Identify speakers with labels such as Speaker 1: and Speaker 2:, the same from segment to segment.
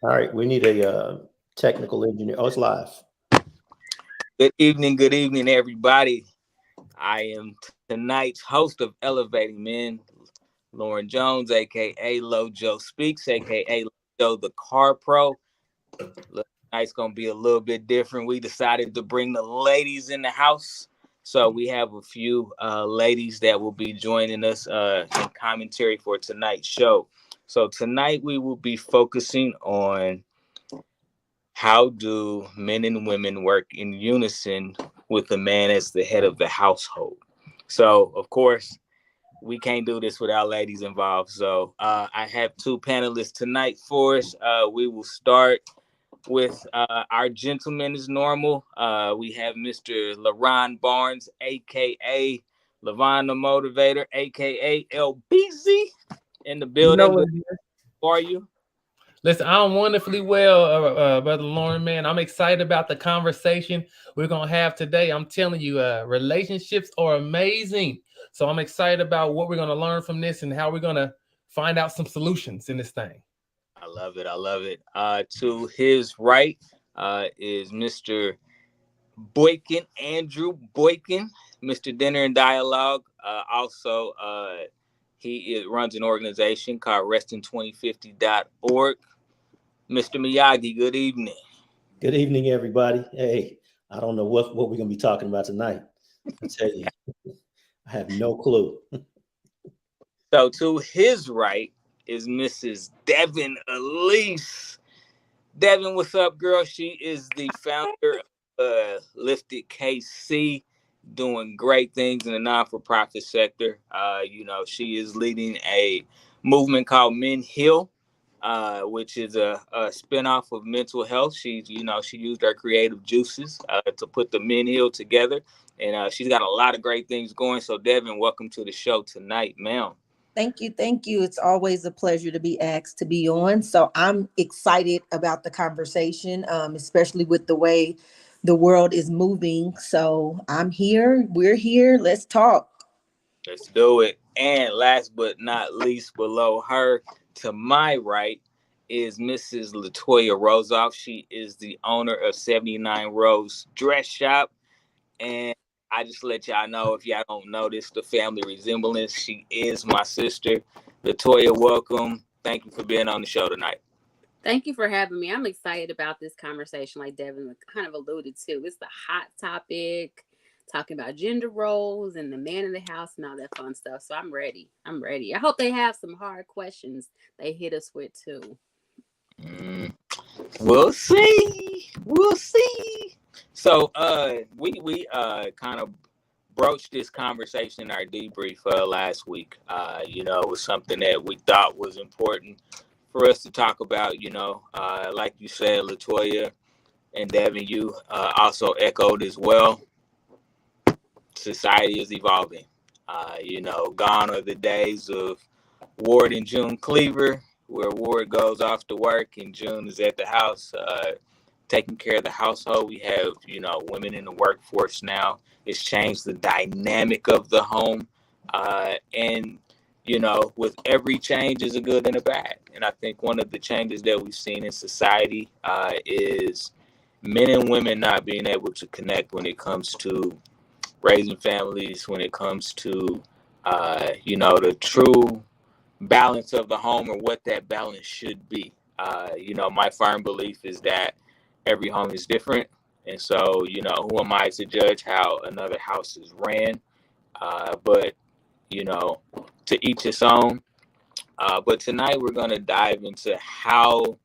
Speaker 1: All right, we need a technical engineer. Oh, it's live.
Speaker 2: Good evening, everybody. I am tonight's host of Elevating Men, Lauren Jones, aka Lojo Speaks, aka Lojo the Car Pro. Tonight's gonna be a little bit different. We decided to bring the ladies in the house, so we have a few ladies that will be joining us in commentary for tonight's show. So tonight we will be focusing on how do men and women work in unison with the man as the head of the household? So, of course, we can't do this without ladies involved. So, I have two panelists tonight for us. We will start with our gentleman as normal. We have Mr. LaRon Barnes, aka Levon the Motivator, aka LBZ, in the
Speaker 3: You know
Speaker 2: building.
Speaker 3: what?
Speaker 2: Good for you.
Speaker 3: Listen, I'm wonderfully well, Brother Lauren, man. I'm excited about the conversation we're going to have today. I'm telling you, relationships are amazing. So I'm excited about what we're going to learn from this and how we're going to find out some solutions in this thing.
Speaker 2: I love it. I love it. To his right is Mr. Boykin, Andrew Boykin, Mr. Dinner and Dialogue. Also, he runs an organization called resting2050.org. Mr. Miyagi, good evening.
Speaker 1: Good evening, everybody. Hey, I don't know what we're going to be talking about tonight. I tell you, I have no clue.
Speaker 2: So to his right is Mrs. Devin Elise. Devin, what's up, girl? She is the founder of Lifted KC, doing great things in the non-for-profit sector. She is leading a movement called Men Heal, which is a spinoff of mental health. She used her creative juices to put the Men Heal together, and she's got a lot of great things going. So, Devin, welcome to the show tonight, ma'am.
Speaker 4: Thank you. Thank you. It's always a pleasure to be asked to be on. So I'm excited about the conversation, especially with the way the world is moving. So I'm here. We're here. Let's talk.
Speaker 2: Let's do it. And last but not least, below her to my right is Mrs. Latoya Rosoff. She is the owner of 79 Rose Dress Shop. And I just let y'all know, if y'all don't notice the family resemblance, she is my sister. Latoya, welcome. Thank you for being on the show tonight.
Speaker 5: Thank you for having me. I'm excited about this conversation, like Devin kind of alluded to. It's the hot topic, talking about gender roles and the man in the house and all that fun stuff. So I'm ready. I hope they have some hard questions they hit us with too.
Speaker 2: We'll see. We'll see. So we kind of broached this conversation in our debrief last week. It was something that we thought was important for us to talk about. Like you said, Latoya and Devin, you also echoed as well. Society is evolving. Gone are the days of Ward and June Cleaver, where Ward goes off to work and June is at the house taking care of the household. We have, women in the workforce now. It's changed the dynamic of the home. And with every change is a good and a bad. And I think one of the changes that we've seen in society is men and women not being able to connect when it comes to raising families, when it comes to, the true balance of the home or what that balance should be. My firm belief is that every home is different. And so, who am I to judge how another house is ran? But, to each his own. But tonight we're going to dive into how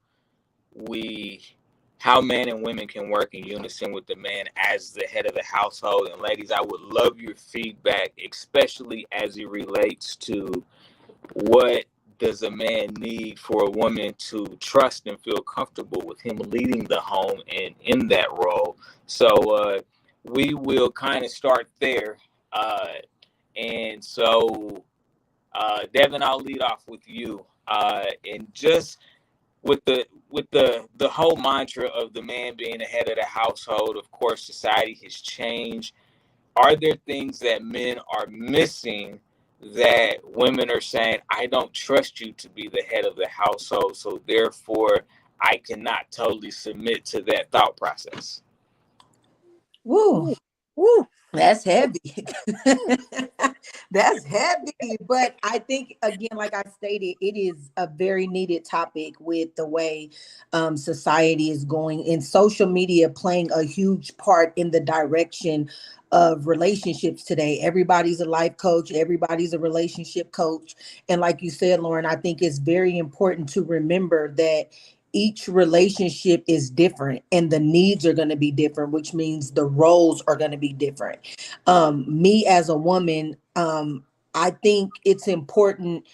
Speaker 2: men and women can work in unison with the man as the head of the household. And ladies, I would love your feedback, especially as it relates to what does a man need for a woman to trust and feel comfortable with him leading the home and in that role. So we will kind of start there. And so, Devin, I'll lead off with you. And just with the whole mantra of the man being the head of the household, of course, society has changed. Are there things that men are missing that women are saying, I don't trust you to be the head of the household, so therefore I cannot totally submit to that thought process.
Speaker 4: Woo, woo, that's heavy. That's heavy. But I think, again, like I stated, it is a very needed topic with the way society is going, and social media playing a huge part in the direction of relationships today. Everybody's a life coach, everybody's a relationship coach. And like you said, Lauren, I think it's very important to remember that each relationship is different and the needs are going to be different, which means the roles are going to be different. Me as a woman, I think it's important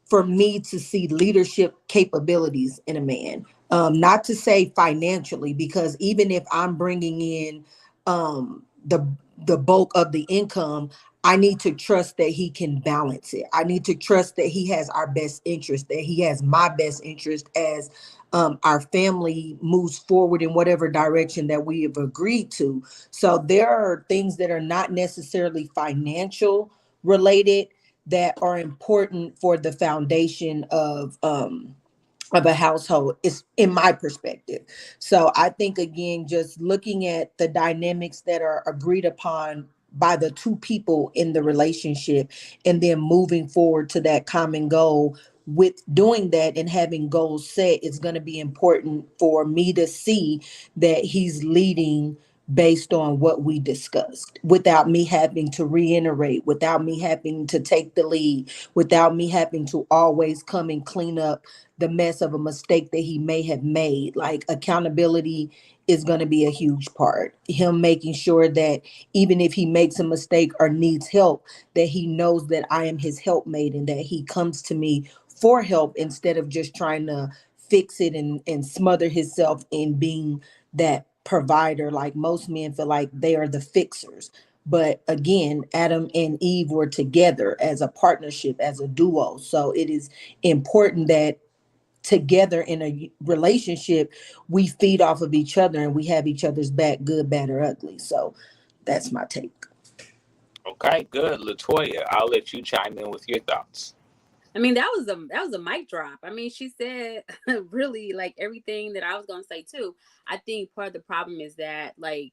Speaker 4: for me to see leadership capabilities in a man. Not to say financially, because even if I'm bringing in the bulk of the income, I need to trust that he can balance it. I need to trust that he has our best interest, that he has my best interest as our family moves forward in whatever direction that we have agreed to. So there are things that are not necessarily financial related that are important for the foundation of a household, is in my perspective. So I think, again, just looking at the dynamics that are agreed upon by the two people in the relationship, and then moving forward to that common goal. With doing that and having goals set, it's going to be important for me to see that he's leading based on what we discussed, without me having to reiterate, without me having to take the lead, without me having to always come and clean up the mess of a mistake that he may have made. Like, accountability is going to be a huge part. Him making sure that even if he makes a mistake or needs help, that he knows that I am his helpmate and that he comes to me for help instead of just trying to fix it and smother himself in being that provider. Like, most men feel like they are the fixers. But again, Adam and Eve were together as a partnership, as a duo. So it is important that together in a relationship, we feed off of each other and we have each other's back, good, bad, or ugly. So that's my take.
Speaker 2: Okay, good. Latoya, I'll let you chime in with your thoughts.
Speaker 5: I mean, that was a mic drop. I mean, she said really like everything that I was gonna say too. I think part of the problem is that, like,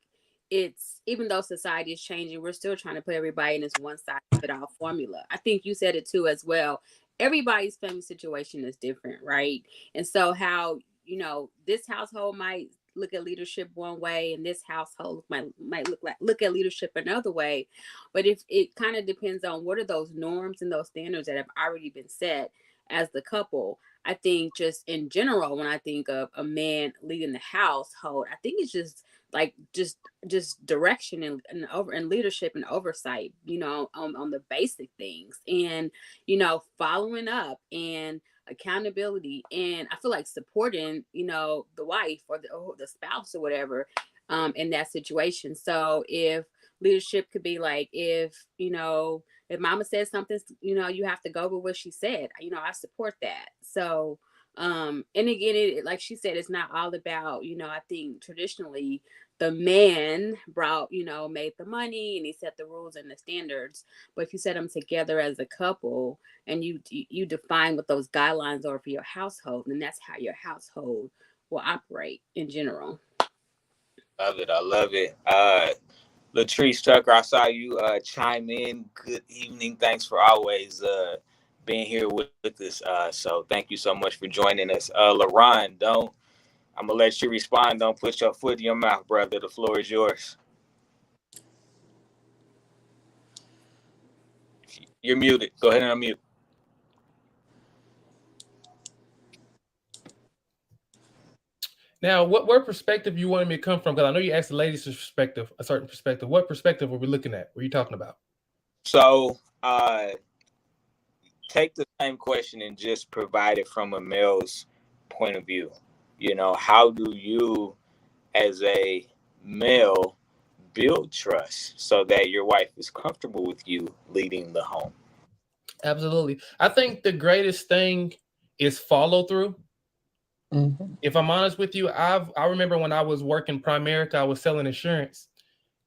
Speaker 5: it's, even though society is changing, we're still trying to put everybody in this one size fit all formula. I think you said it too as well. Everybody's family situation is different, right? And so how, this household might look at leadership one way, and this household might look at leadership another way. But if it kind of depends on what are those norms and those standards that have already been set as the couple. I think just in general, when I think of a man leading the household, I think it's just like just direction and leadership and oversight, on the basic things, and following up and accountability, and I feel like supporting the wife or the spouse or whatever in that situation. So if leadership could be like, if mama says something, you have to go with what she said, I support that. So and again, it, like she said, it's not all about, I think traditionally the man brought, made the money and he set the rules and the standards. But if you set them together as a couple and you define what those guidelines are for your household, then that's how your household will operate in general.
Speaker 2: Love it. I love it. Latrice Tucker, I saw you chime in. Good evening. Thanks for always being here with us. So thank you so much for joining us. LaRon, I'm gonna let you respond. Don't put your foot in your mouth, brother. The floor is yours. You're muted. Go ahead and unmute.
Speaker 3: Now, what perspective you wanted me to come from? Because I know you asked the ladies' perspective, a certain perspective. What perspective were we looking at? What are you talking about?
Speaker 2: So take the same question and just provide it from a male's point of view. How do you, as a male, build trust so that your wife is comfortable with you leading the home?
Speaker 3: Absolutely. I think the greatest thing is follow through.
Speaker 4: Mm-hmm.
Speaker 3: If I'm honest with you, I remember when I was working Primerica, I was selling insurance,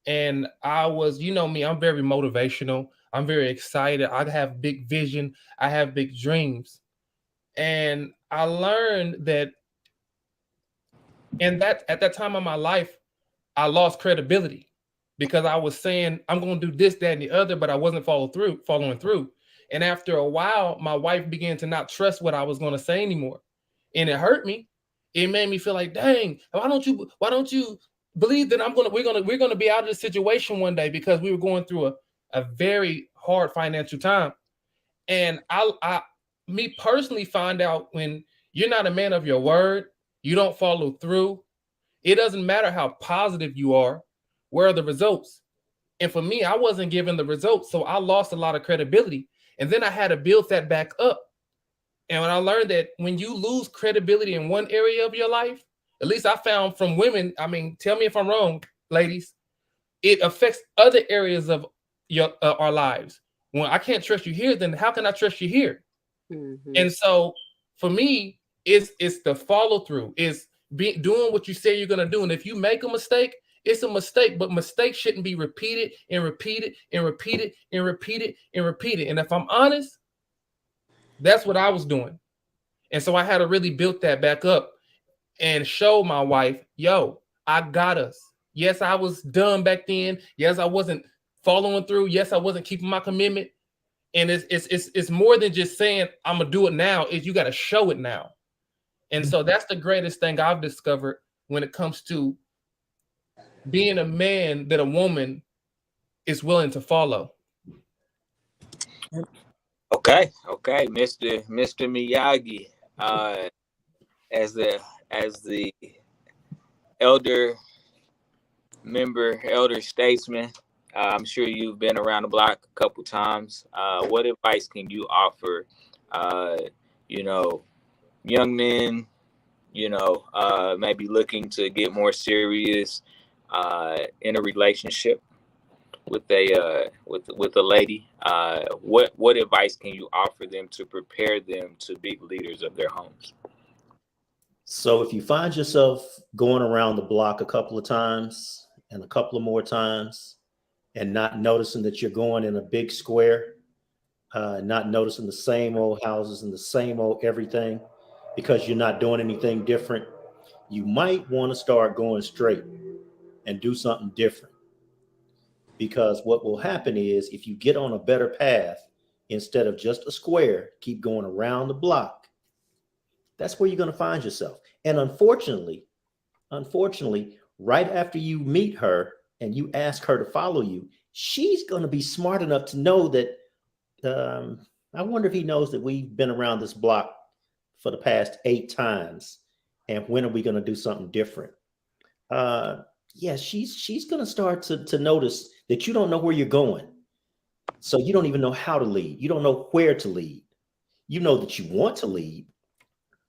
Speaker 3: and I was, me, I'm very motivational. I'm very excited. I have big vision. I have big dreams. And I learned that And that at that time of my life, I lost credibility because I was saying I'm going to do this, that, and the other, but I wasn't following through. And after a while, my wife began to not trust what I was going to say anymore, and it hurt me. It made me feel like, dang, why don't you believe that we're gonna be out of this situation one day, because we were going through a very hard financial time. And I me personally find out when you're not a man of your word, you don't follow through. It doesn't matter how positive you are, where are the results? And for me, I wasn't given the results, so I lost a lot of credibility. And then I had to build that back up. And when I learned that when you lose credibility in one area of your life, at least I found from women, I mean, tell me if I'm wrong, ladies, it affects other areas of our lives. When I can't trust you here, then how can I trust you here?
Speaker 5: Mm-hmm.
Speaker 3: And so for me, it's the follow through, is doing what you say you're gonna do. And if you make a mistake, it's a mistake, but mistakes shouldn't be repeated and repeated and repeated and repeated and repeated. And if I'm honest, that's what I was doing. And so I had to really build that back up and show my wife, yo, I got us. Yes, I was dumb back then. Yes, I wasn't following through. Yes, I wasn't keeping my commitment. And it's more than just saying I'm gonna do it now. Is you got to show it now. And so that's the greatest thing I've discovered when it comes to being a man that a woman is willing to follow.
Speaker 2: Okay, Mr. Miyagi, as the elder statesman, I'm sure you've been around the block a couple times. What advice can you offer, you know, young men, maybe looking to get more serious in a relationship with a lady? What advice can you offer them to prepare them to be leaders of their homes?
Speaker 1: So if you find yourself going around the block a couple of times and a couple of more times and not noticing that you're going in a big square, not noticing the same old houses and the same old everything because you're not doing anything different, you might want to start going straight and do something different. Because what will happen is if you get on a better path, instead of just a square, keep going around the block, that's where you're going to find yourself. And unfortunately, right after you meet her and you ask her to follow you, she's going to be smart enough to know that, I wonder if he knows that we've been around this block for the past 8 times. And when are we going to do something different? Yeah, she's going to start to notice that you don't know where you're going. So you don't even know how to lead. You don't know where to lead. You know that you want to lead,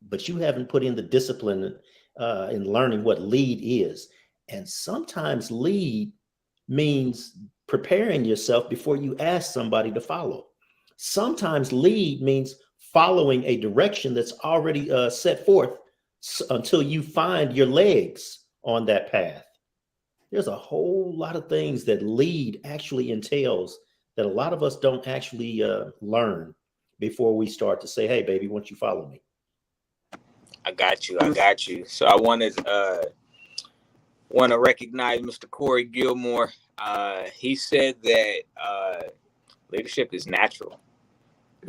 Speaker 1: but you haven't put in the discipline in learning what lead is. And sometimes lead means preparing yourself before you ask somebody to follow. Sometimes lead means following a direction that's already set forth until you find your legs on that path. There's a whole lot of things that lead actually entails that a lot of us don't actually learn before we start to say, hey, baby, won't you follow me?
Speaker 2: I got you. So I want to recognize Mr. Corey Gilmore. He said that leadership is natural.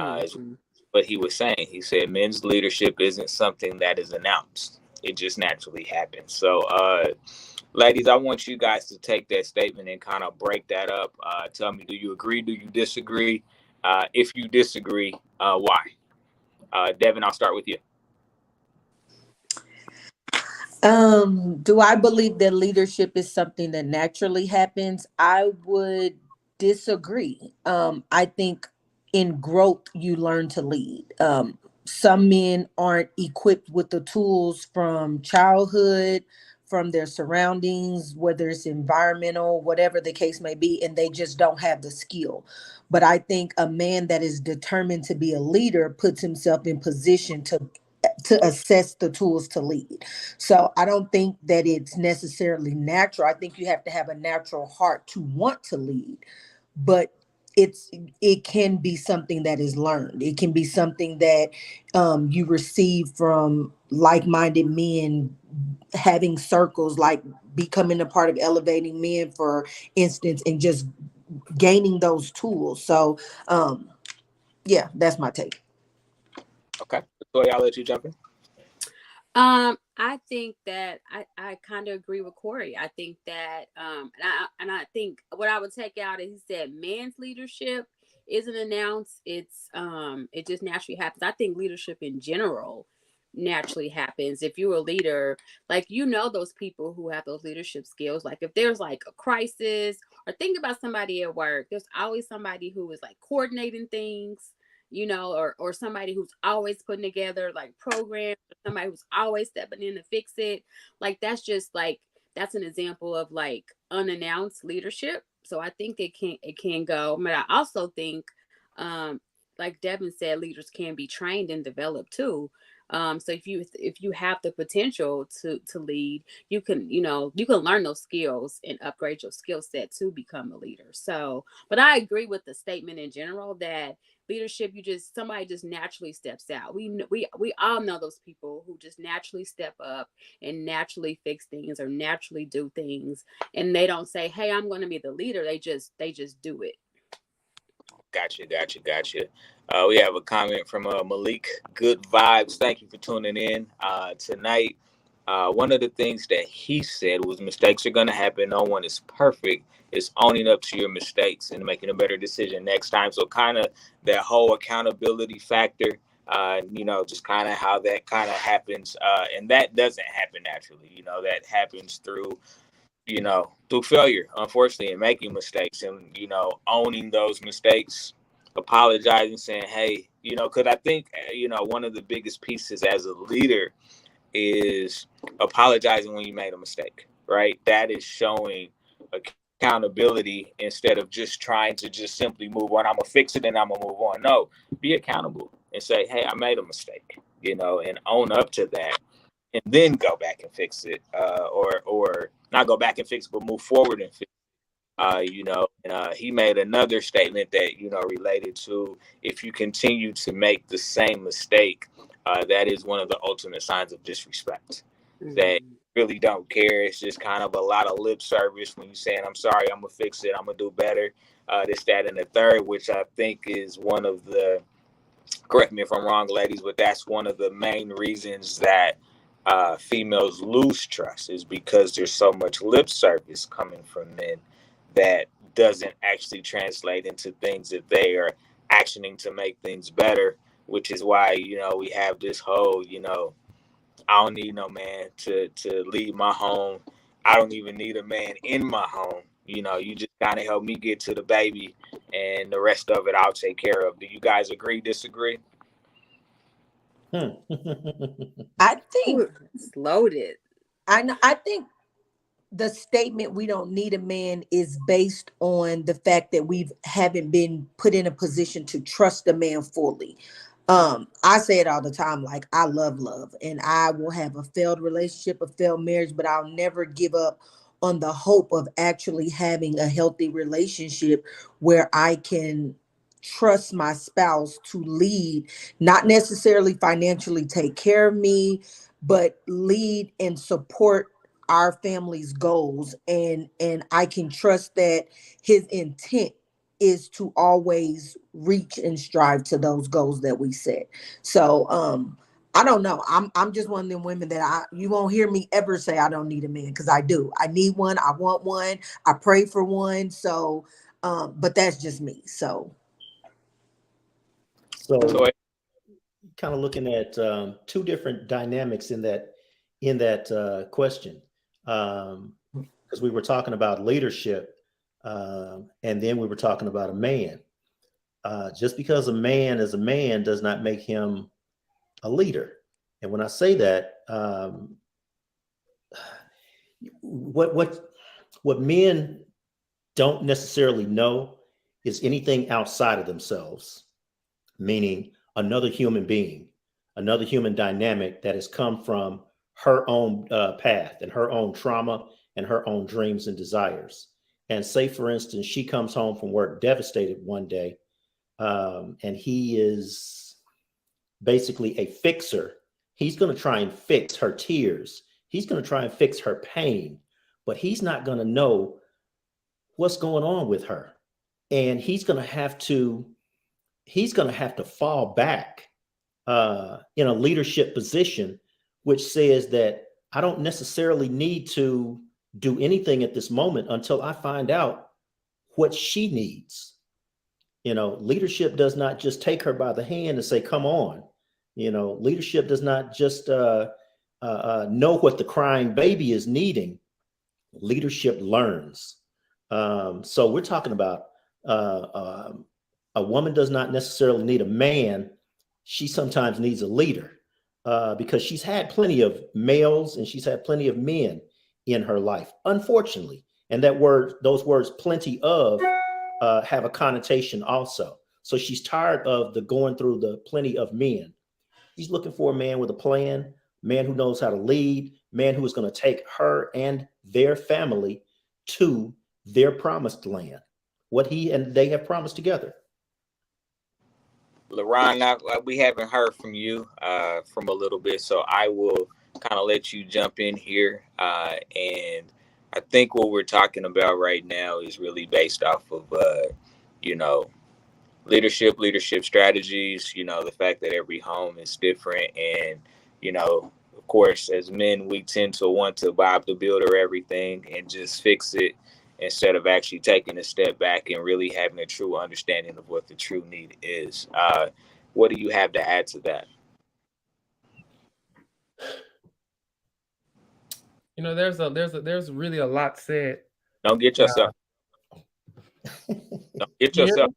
Speaker 2: Is what he was saying. He said men's leadership isn't something that is announced. It just naturally happens. So, ladies, I want you guys to take that statement and kind of break that up. Tell me, do you agree? Do you disagree? If you disagree, why? Devin, I'll start with you.
Speaker 4: Do I believe that leadership is something that naturally happens? I would disagree. I think in growth, you learn to lead. Some men aren't equipped with the tools from childhood, from their surroundings, whether it's environmental, whatever the case may be, and they just don't have the skill. But I think a man that is determined to be a leader puts himself in position to assess the tools to lead. So I don't think that it's necessarily natural. I think you have to have a natural heart to want to lead, but it can be something that is learned. It can be something that you receive from like-minded men having circles, like becoming a part of Elevating Men, for instance, and just gaining those tools. So yeah, that's my take.
Speaker 2: Okay, Toy, I'll let you jump in.
Speaker 5: I think that I kind of agree with Corey. I think that and I think what I would take out is he said man's leadership isn't announced. It just naturally happens. I think leadership in general naturally happens. If you're a leader, like, those people who have those leadership skills, like if there's like a crisis, or think about somebody at work, there's always somebody who is like coordinating things, or somebody who's always putting together like programs, or somebody who's always stepping in to fix it. Like, that's an example of like unannounced leadership. So I think it can go. But I also think, like Devin said, leaders can be trained and developed too. So if you have the potential to lead, you can learn those skills and upgrade your skill set to become a leader. So, but I agree with the statement in general that leadership, somebody just naturally steps out. We all know those people who just naturally step up and naturally fix things or naturally do things, and they don't say, "Hey, I'm going to be the leader." They just do it.
Speaker 2: Gotcha. We have a comment from Malik. Good vibes. Thank you for tuning in tonight. One of the things that he said was mistakes are going to happen. No one is perfect. It's owning up to your mistakes and making a better decision next time. So kind of that whole accountability factor, just kind of how that kind of happens. And that doesn't happen naturally. That happens through failure, unfortunately, and making mistakes, and owning those mistakes, apologizing, saying, hey, because I think one of the biggest pieces as a leader is apologizing when you made a mistake, right? That is showing accountability instead of just trying to just simply move on. I'm gonna fix it and I'm gonna move on. No, be accountable and say, hey, I made a mistake, and own up to that, and then go back and fix it, or not go back and fix it, but move forward and fix it. And he made another statement that, related to, if you continue to make the same mistake, that is one of the ultimate signs of disrespect. Mm-hmm. That you really don't care. It's just kind of a lot of lip service when you're saying, I'm sorry, I'm going to fix it, I'm going to do better, this, that, and the third, which I think is one of the, correct me if I'm wrong, ladies, but that's one of the main reasons that females lose trust, is because there's so much lip service coming from men that doesn't actually translate into things that they are actioning to make things better, which is why, we have this whole, I don't need no man to leave my home. I don't even need a man in my home. You just kind of help me get to the baby, and the rest of it I'll take care of. Do you guys agree, disagree?
Speaker 4: I think
Speaker 5: it's loaded.
Speaker 4: I think the statement, we don't need a man, is based on the fact that we haven't been put in a position to trust a man fully. I say it all the time, like, I love and I will have a failed relationship, a failed marriage, but I'll never give up on the hope of actually having a healthy relationship where I can trust my spouse to lead, not necessarily financially take care of me, but lead and support our family's goals, and I can trust that his intent is to always reach and strive to those goals that we set. So I don't know. I'm just one of them women that you won't hear me ever say I don't need a man, because I do. I need one. I want one. I pray for one. So but that's just me. So
Speaker 1: kind of looking at two different dynamics in that question, because we were talking about leadership, and then we were talking about a man. Just because a man is a man does not make him a leader. And when I say that, what men don't necessarily know is anything outside of themselves, meaning another human being, another human dynamic that has come from her own path and her own trauma and her own dreams and desires. And say, for instance, she comes home from work devastated one day, and he is basically a fixer. He's going to try and fix her tears He's going to try and fix her pain, but he's not going to know what's going on with her. And he's going to have to fall back in a leadership position, which says that I don't necessarily need to do anything at this moment until I find out what she needs. Leadership does not just take her by the hand and say, come on. Leadership does not just know what the crying baby is needing. Leadership learns. So we're talking about a woman does not necessarily need a man. She sometimes needs a leader because she's had plenty of males and she's had plenty of men in her life, unfortunately. And those words, plenty of, have a connotation also. So she's tired of going through the plenty of men. She's looking for a man with a plan, man who knows how to lead, man who is going to take her and their family to their promised land, what he and they have promised together.
Speaker 2: LaRon, we haven't heard from you from a little bit, so I will kind of let you jump in here. And I think what we're talking about right now is really based off of, leadership strategies, the fact that every home is different. And, of course, as men, we tend to want to Bob the Builder everything and just fix it instead of actually taking a step back and really having a true understanding of what the true need is. What do you have to add to that?
Speaker 3: There's really a lot said.
Speaker 2: Don't get yourself. Don't get yourself.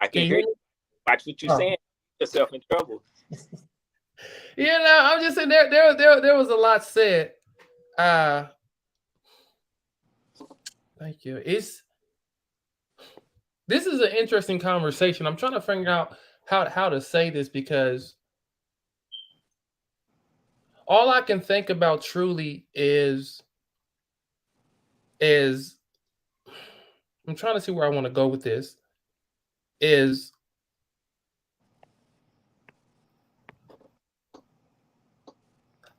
Speaker 2: I can hear you. Watch what you're saying. Get yourself in trouble.
Speaker 3: I'm just saying there was a lot said. Thank you. This is an interesting conversation. I'm trying to figure out how to say this because all I can think about truly is I'm trying to see where I want to go with this. I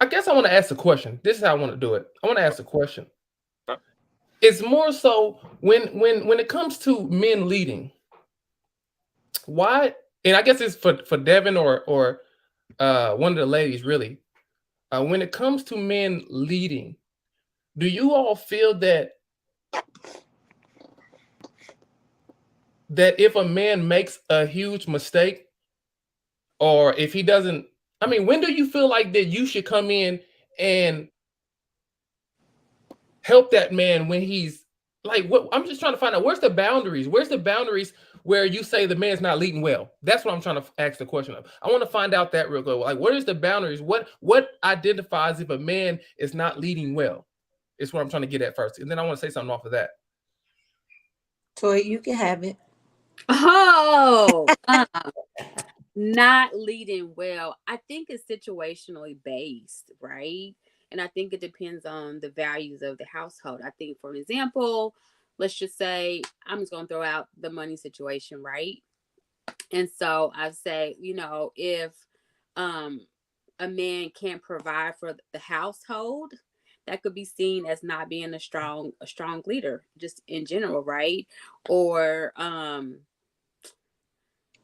Speaker 3: guess I want to ask a question. This is how I want to do it. I want to ask a question. It's more so when it comes to men leading, why? And I guess it's for Devin or one of the ladies, really. When it comes to men leading, do you all feel that if a man makes a huge mistake, or if he doesn't, when do you feel like that you should come in and help that man when he's like, what? I'm just trying to find out where's the boundaries where you say the man's not leading well. That's what I'm trying to ask the question of. I want to find out that real quick. Like, what is the boundaries? What identifies if a man is not leading well? Is what I'm trying to get at first. And then I want to say something off of that.
Speaker 4: Toy, you can have it.
Speaker 5: Oh, not leading well. I think it's situationally based, right? And I think it depends on the values of the household. I think, for an example, let's just say I'm just going to throw out the money situation, right? And so I say, if a man can't provide for the household, that could be seen as not being a strong leader, just in general, right? Or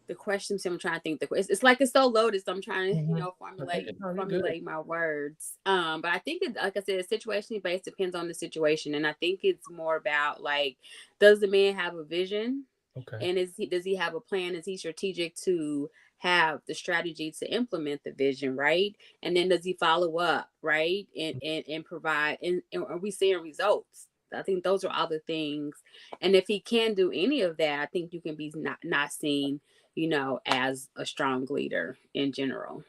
Speaker 5: the question, I'm trying to think. It's like it's so loaded, so I'm trying to, formulate my words. But I think it, like I said, it's situationally based. Depends on the situation, and I think it's more about like, does the man have a vision? Okay. And does he have a plan? Is he strategic to have the strategy to implement the vision, right? And then does he follow up, right? And provide, and are we seeing results? I think those are all the things. And if he can do any of that, I think you can be not seen, as a strong leader in general.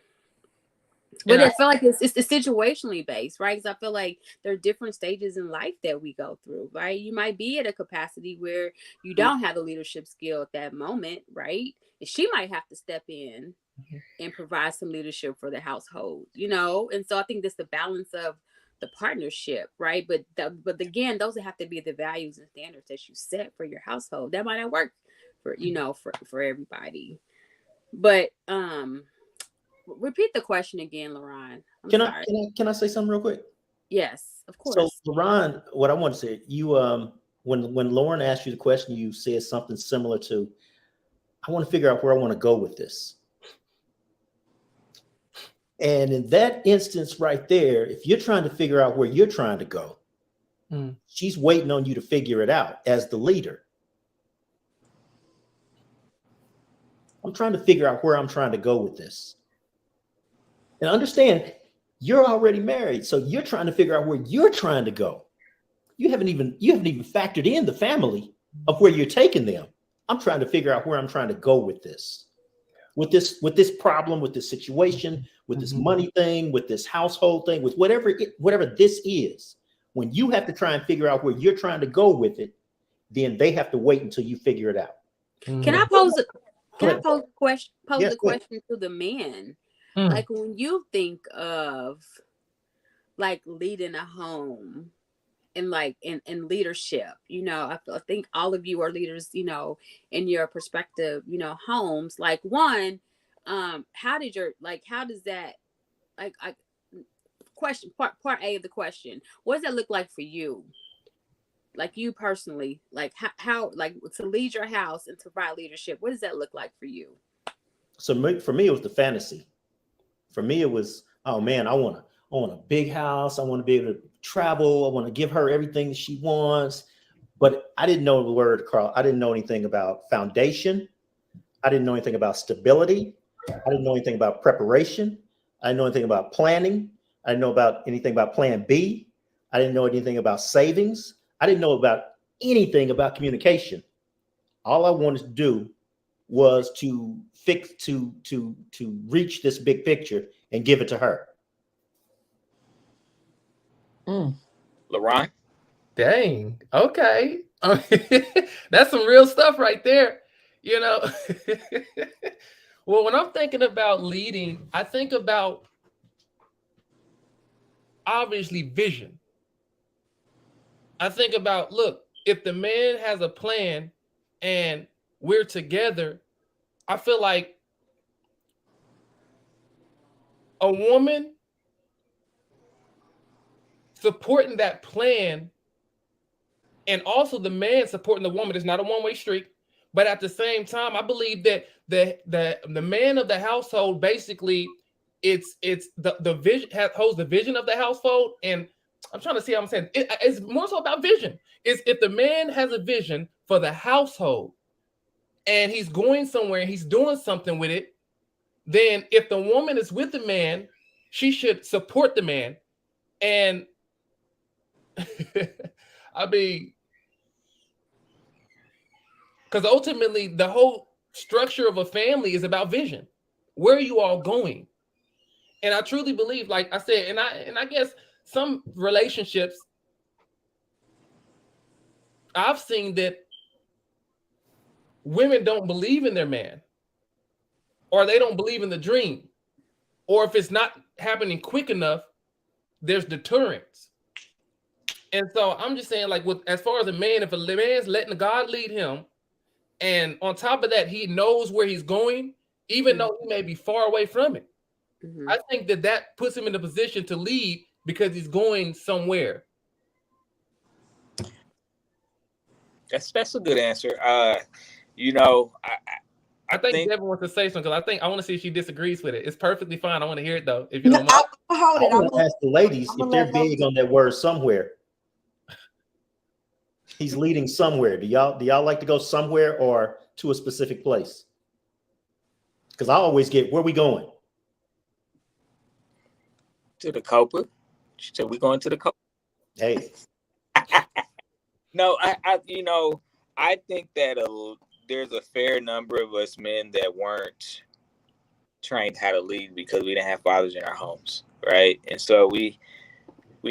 Speaker 5: But I feel like it's situationally based, right? Because I feel like there are different stages in life that we go through, right? You might be at a capacity where you don't have the leadership skill at that moment, right? And she might have to step in and provide some leadership for the household, And so I think that's the balance of the partnership, right? But again, those have to be the values and standards that you set for your household. That might not work for everybody. But repeat the question again, LaRon.
Speaker 1: Can I say something real quick?
Speaker 5: Yes, of
Speaker 1: So,
Speaker 5: course.
Speaker 1: Ron, what I want to say, you when Lauren asked you the question, you said something similar to, "I want to figure out where I want to go with this." And in that instance, right there, if you're trying to figure out where you're trying to go, she's waiting on you to figure it out as the leader. I'm trying to figure out where I'm trying to go with this. And understand, you're already married, so you're trying to figure out where you're trying to go. You haven't even factored in the family of where you're taking them. I'm trying to figure out where I'm trying to go with this. With this problem, with this situation, with this money thing, with this household thing, with whatever this is. When you have to try and figure out where you're trying to go with it, then they have to wait until you figure it out.
Speaker 5: Can I pose a question?
Speaker 1: Yes,
Speaker 5: A question to the man. Like when you think of like leading a home and like in leadership, you know, I think all of you are leaders, you know, in your perspective, you know, homes. Like one, how does that like I question part A of the question, what does that look like for you? Like you personally, like how like to lead your house and to provide leadership, what does that look like for you?
Speaker 1: So for me, it was the fantasy. For me, it was, oh man, I want a big house. I want to be able to travel. I want to give her everything she wants. But I didn't know the word, Carl. I didn't know anything about foundation. I didn't know anything about stability. I didn't know anything about preparation. I didn't know anything about planning. I didn't know about anything about plan B. I didn't know anything about savings. I didn't know about anything about communication. All I wanted to do was to reach this big picture and give it to her.
Speaker 2: LaRon?
Speaker 3: Dang. Okay. That's some real stuff right there. You know. Well, when I'm thinking about leading, I think about obviously vision. I think about, look, if the man has a plan and we're together, I feel like a woman supporting that plan and also the man supporting the woman is not a one-way street. But at the same time, I believe that the man of the household basically it's the vision holds the vision of the household. And I'm trying to see how I'm saying it's more so about vision. Is if the man has a vision for the household and he's going somewhere and he's doing something with it, then if the woman is with the man, she should support the man. And I mean, because ultimately the whole structure of a family is about vision. Where are you all going? And I truly believe, like I said, and I guess some relationships I've seen that women don't believe in their man, or they don't believe in the dream, or if it's not happening quick enough, there's deterrence. And so I'm just saying, like, with as far as a man, if a man's letting God lead him, and on top of that, he knows where he's going, even though he may be far away from it. I think that puts him in a position to lead because he's going somewhere.
Speaker 2: That's a good answer. You know,
Speaker 3: I think Devin wants to say something because I want to see if she disagrees with it. It's perfectly fine. I want to hear it though. If you don't mind.
Speaker 4: Hold it.
Speaker 1: I want to ask the ladies if they're big on that word somewhere. He's leading somewhere. Do y'all like to go somewhere or to a specific place? Because I always get, where we going?
Speaker 2: To the Copa. She said we're going to the Copa.
Speaker 1: Hey.
Speaker 2: No, I think that there's a fair number of us men that weren't trained how to lead because we didn't have fathers in our homes, right? And so we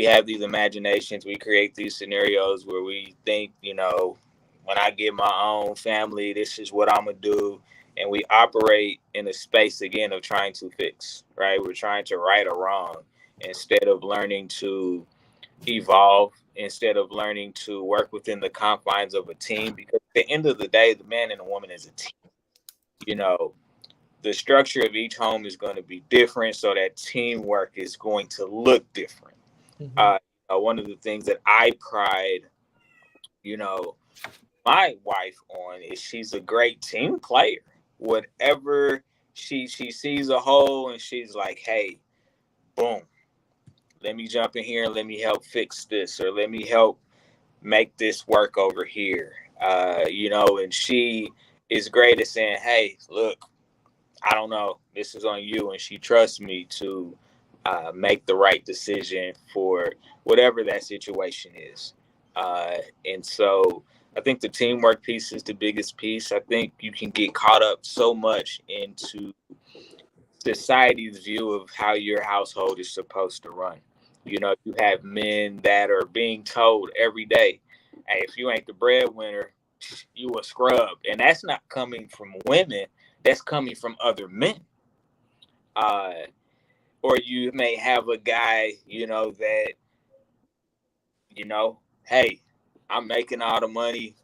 Speaker 2: have these imaginations, we create these scenarios where we think, when I get my own family, this is what I'm gonna do. And we operate in a space again of trying to fix, right? We're trying to right or wrong instead of learning to evolve, instead of learning to work within the confines of a team. Because at the end of the day, the man and the woman is a team. The structure of each home is going to be different, so that teamwork is going to look different. one of the things that I pride, my wife on is she's a great team player. Whatever she sees a hole and she's like, hey, boom, let me jump in here and let me help fix this, or let me help make this work over here. And she is great at saying, hey, look, I don't know, this is on you. And she trusts me to make the right decision for whatever that situation is. And so I think the teamwork piece is the biggest piece. I think you can get caught up so much into society's view of how your household is supposed to run. You have men that are being told every day, hey, if you ain't the breadwinner, you a scrub. And that's not coming from women, that's coming from other men. Or you may have a guy, that, hey, I'm making all the money,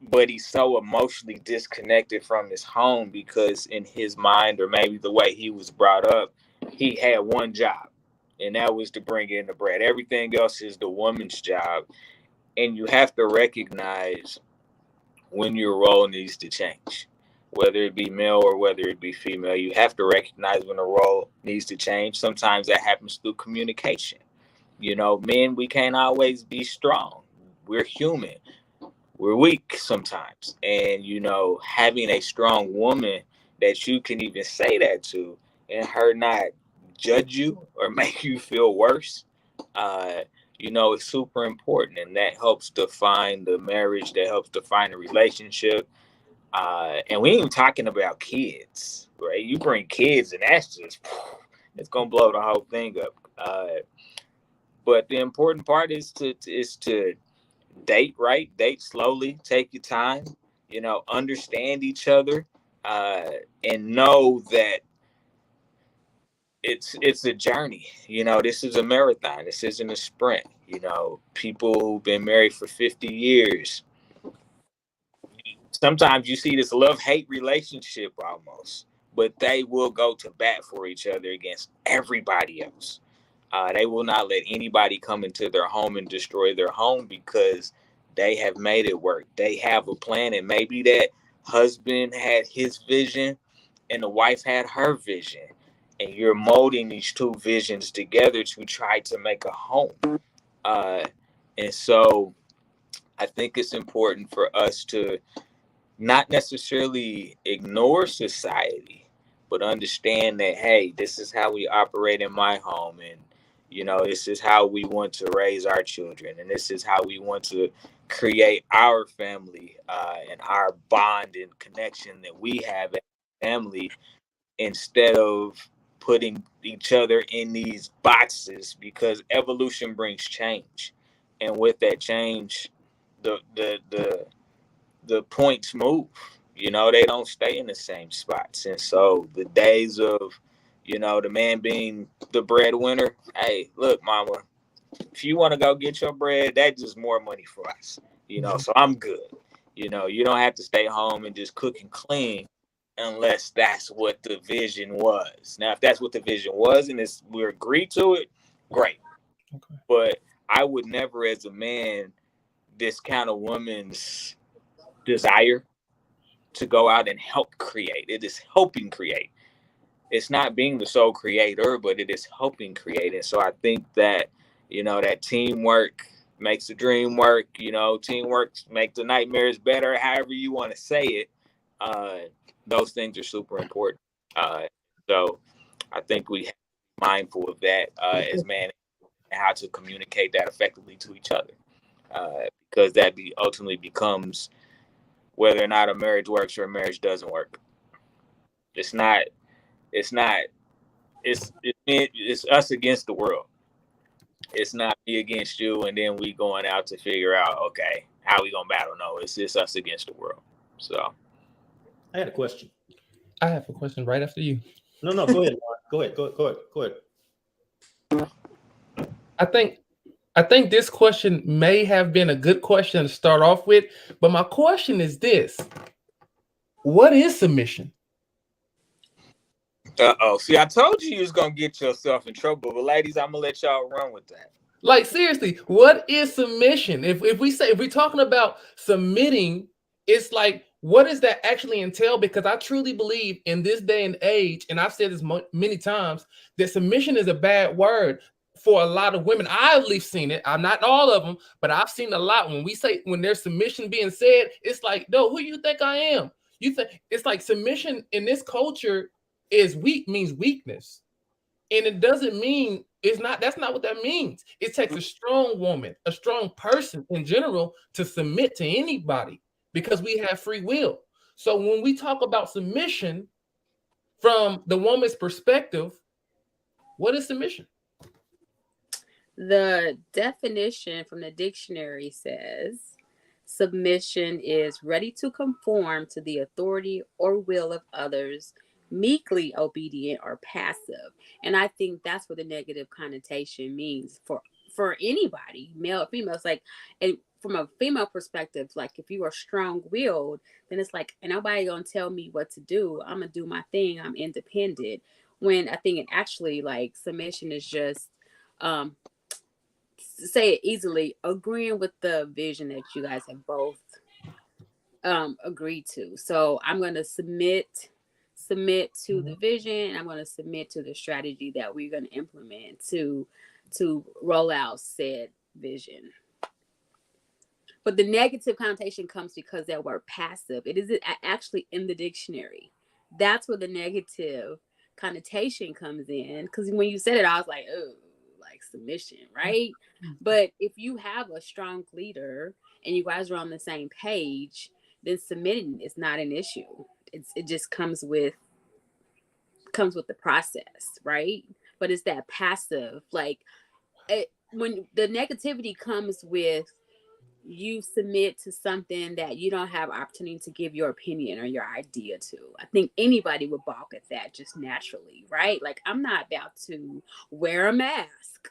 Speaker 2: but he's so emotionally disconnected from his home because in his mind, or maybe the way he was brought up, he had one job, and that was to bring in the bread. Everything else is the woman's job. And you have to recognize when your role needs to change, whether it be male or whether it be female. You have to recognize when a role needs to change. Sometimes that happens through communication. Men, we can't always be strong. We're human. We're weak sometimes. And, having a strong woman that you can even say that to and her not judge you or make you feel worse, it's super important. And that helps define the marriage, that helps define the relationship. And we ain't even talking about kids, right? You bring kids and that's just, it's going to blow the whole thing up. But the important part is to date right, date slowly, take your time, understand each other, and know that it's a journey. This is a marathon. This isn't a sprint. People who've been married for 50 years, sometimes you see this love-hate relationship almost, but they will go to bat for each other against everybody else. They will not let anybody come into their home and destroy their home because they have made it work. They have a plan, and maybe that husband had his vision and the wife had her vision, and you're molding these two visions together to try to make a home. And so I think it's important for us to not necessarily ignore society, but understand that, hey, this is how we operate in my home. And, this is how we want to raise our children. And this is how we want to create our family and our bond and connection that we have as a family, instead of putting each in these boxes, because evolution brings change. And with that change, the points move. They don't stay in the same spots. And so the days of, the man being the breadwinner, hey, look, mama, if you want to go get your bread, that's just more money for us. So I'm good. You don't have to stay home and just cook and clean unless that's what the vision was. Now, if that's what the vision was and we agree to it, great. Okay. But I would never, as a man, discount a woman's desire to go out and help create. It is helping create. It's not being the sole creator, but it is helping create. And so I think that, that teamwork makes the dream work. Teamwork makes the nightmares better, however you want to say it. Those things are super important. So I think we have to be mindful of that as men, and how to communicate that effectively to each other. Because that ultimately becomes whether or not a marriage works or a marriage doesn't work. It's us against the world. It's not me against you, and then we going out to figure out, okay, how we gonna battle? No, it's just us against the world. So
Speaker 1: I had a question.
Speaker 3: I have a question right after you.
Speaker 1: No, go ahead. Go ahead.
Speaker 3: I think this question may have been a good question to start off with, but my question is this: what is submission?
Speaker 2: See, I told you was gonna get yourself in trouble, but ladies, I'm gonna let y'all run with that.
Speaker 3: Like seriously, what is submission? If we say, if we're talking about submitting, it's like, what does that actually entail? Because I truly believe in this day and age, and I've said this many times, that submission is a bad word for a lot of women. I've at least seen it. I'm not all of them, but I've seen a lot. When we say, when there's submission being said, it's like, no, who you think I am? You think it's like submission in this culture is weak, means weakness. And it doesn't mean, it's not, that's not what that means. It takes a strong woman, a strong person in general, to submit to anybody, because we have free will. So when we talk about submission from the woman's perspective, what is submission?
Speaker 5: The definition from the dictionary says submission is ready to conform to the authority or will of others, meekly obedient or passive. And I think that's what the negative connotation means for anybody, male or female. It's like, and from a female perspective, like if you are strong-willed, then it's like, and nobody gonna tell me what to do. I'm gonna do my thing. I'm independent. When I think it actually, like, submission is just um say it easily, agreeing with the vision that you guys have both agreed to. So I'm going to submit to the vision, and I'm going to submit to the strategy that we're going to implement to roll out said vision. But the negative connotation comes because that word passive, it is actually in the dictionary. That's where the negative connotation comes in, because when you said it, I was like, oh, like submission, right? But if you have a strong leader and you guys are on the same page, then submitting is not an issue. It just comes with the process, right? But it's that passive, like when the negativity comes with you submit to something that you don't have opportunity to give your opinion or your idea to. I think anybody would balk at that just naturally, right? Like, I'm not about to wear a mask,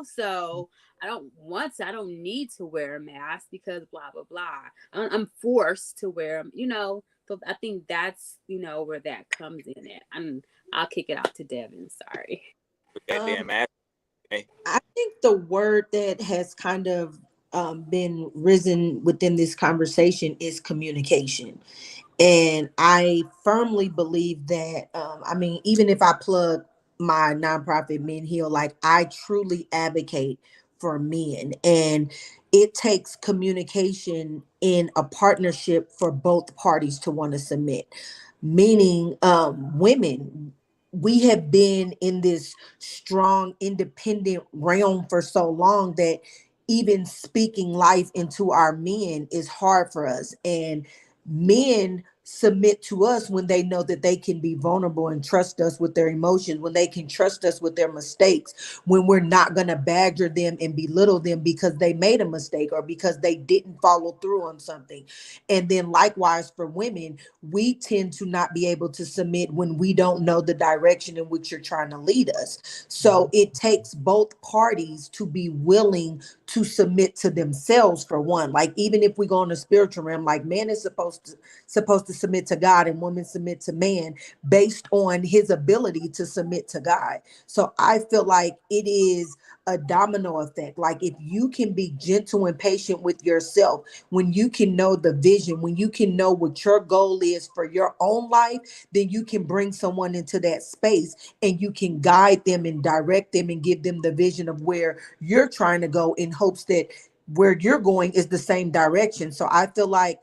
Speaker 5: so I don't need to wear a mask because blah, blah, blah. I'm forced to wear them, so I think that's, where that comes in at. I'll kick it out to Devin. Sorry.
Speaker 2: With that damn ass.
Speaker 4: I think the word that has kind of been risen within this conversation is communication. And I firmly believe that, even if I plug my nonprofit Men Heal, like, I truly advocate for men. And it takes communication in a partnership for both parties to want to submit. Meaning, women, we have been in this strong, independent realm for so long that even speaking life into our men is hard for us. And men submit to us when they know that they can be vulnerable and trust us with their emotions, when they can trust us with their mistakes, when we're not going to badger them and belittle them because they made a mistake or because they didn't follow through on something. And then likewise for women, we tend to not be able to submit when we don't know the direction in which you're trying to lead us. So it takes both parties to be willing to submit to themselves, for one. Like, even if we go in the spiritual realm, like, man is supposed to submit to God and women submit to man based on his ability to submit to God. So I feel like it is a domino effect. Like, if you can be gentle and patient with yourself, when you can know the vision, when you can know what your goal is for your own life, then you can bring someone into that space and you can guide them and direct them and give them the vision of where you're trying to go, in hopes that where you're going is the same direction. So I feel like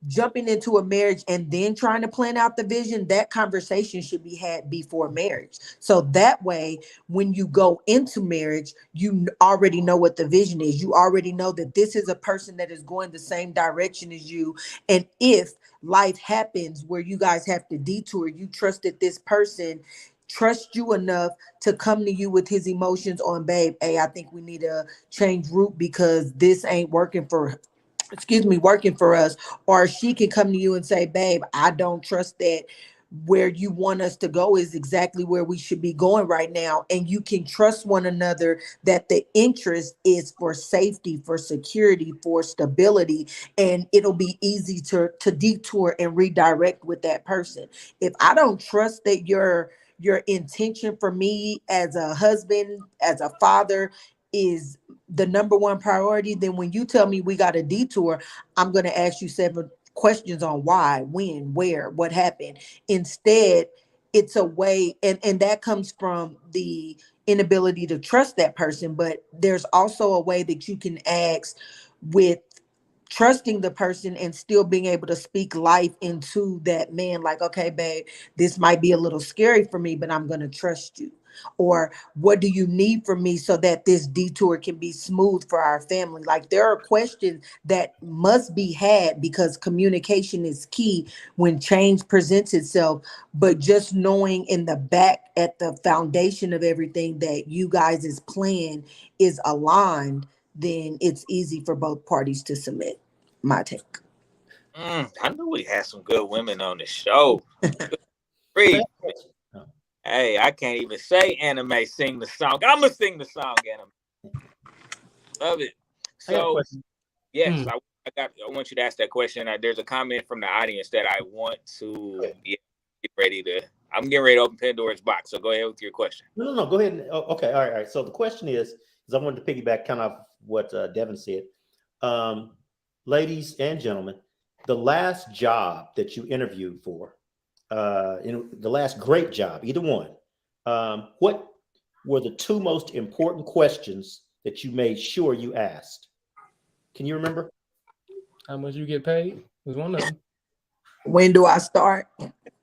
Speaker 4: jumping into a marriage and then trying to plan out the vision, that conversation should be had before marriage. So that way, when you go into marriage, you already know what the vision is. You already know that this is a person that is going the same direction as you. And if life happens where you guys have to detour, you trust that this person trust you enough to come to you with his emotions on, babe, hey, I think we need to change route because this ain't working for us. Or she can come to you and say, babe, I don't trust that where you want us to go is exactly where we should be going right now. And you can trust one another that the interest is for safety, for security, for stability, and it'll be easy to detour and redirect with that person. If I don't trust that your intention for me as a husband, as a father, is the number one priority, then when you tell me we got a detour, I'm going to ask you 7 questions on why, when, where, what happened. Instead, it's a way, and that comes from the inability to trust that person, but there's also a way that you can ask with trusting the person and still being able to speak life into that man. Like, okay, babe, this might be a little scary for me, but I'm going to trust you. Or what do you need from me so that this detour can be smooth for our family? Like, there are questions that must be had because communication is key when change presents itself. But just knowing in the back at the foundation of everything that you guys' plan is aligned, then it's easy for both parties to submit. My take.
Speaker 2: I knew we had some good women on the show. Free. Hey, I can't even say anime. Sing the song. I'm gonna sing the song. Anime. Love it. So yes, I want you to ask that question. There's a comment from the audience that I want to get ready to. I'm getting ready to open Pandora's box. So go ahead with your question.
Speaker 1: No. Go ahead. Okay. All right. So the question is I wanted to piggyback kind of what Devin said. Ladies and gentlemen, the last job that you interviewed for, in the last great job, either one, what were the 2 most important questions that you made sure you asked? Can you remember?
Speaker 3: How much you get paid was one of them.
Speaker 4: When do I start?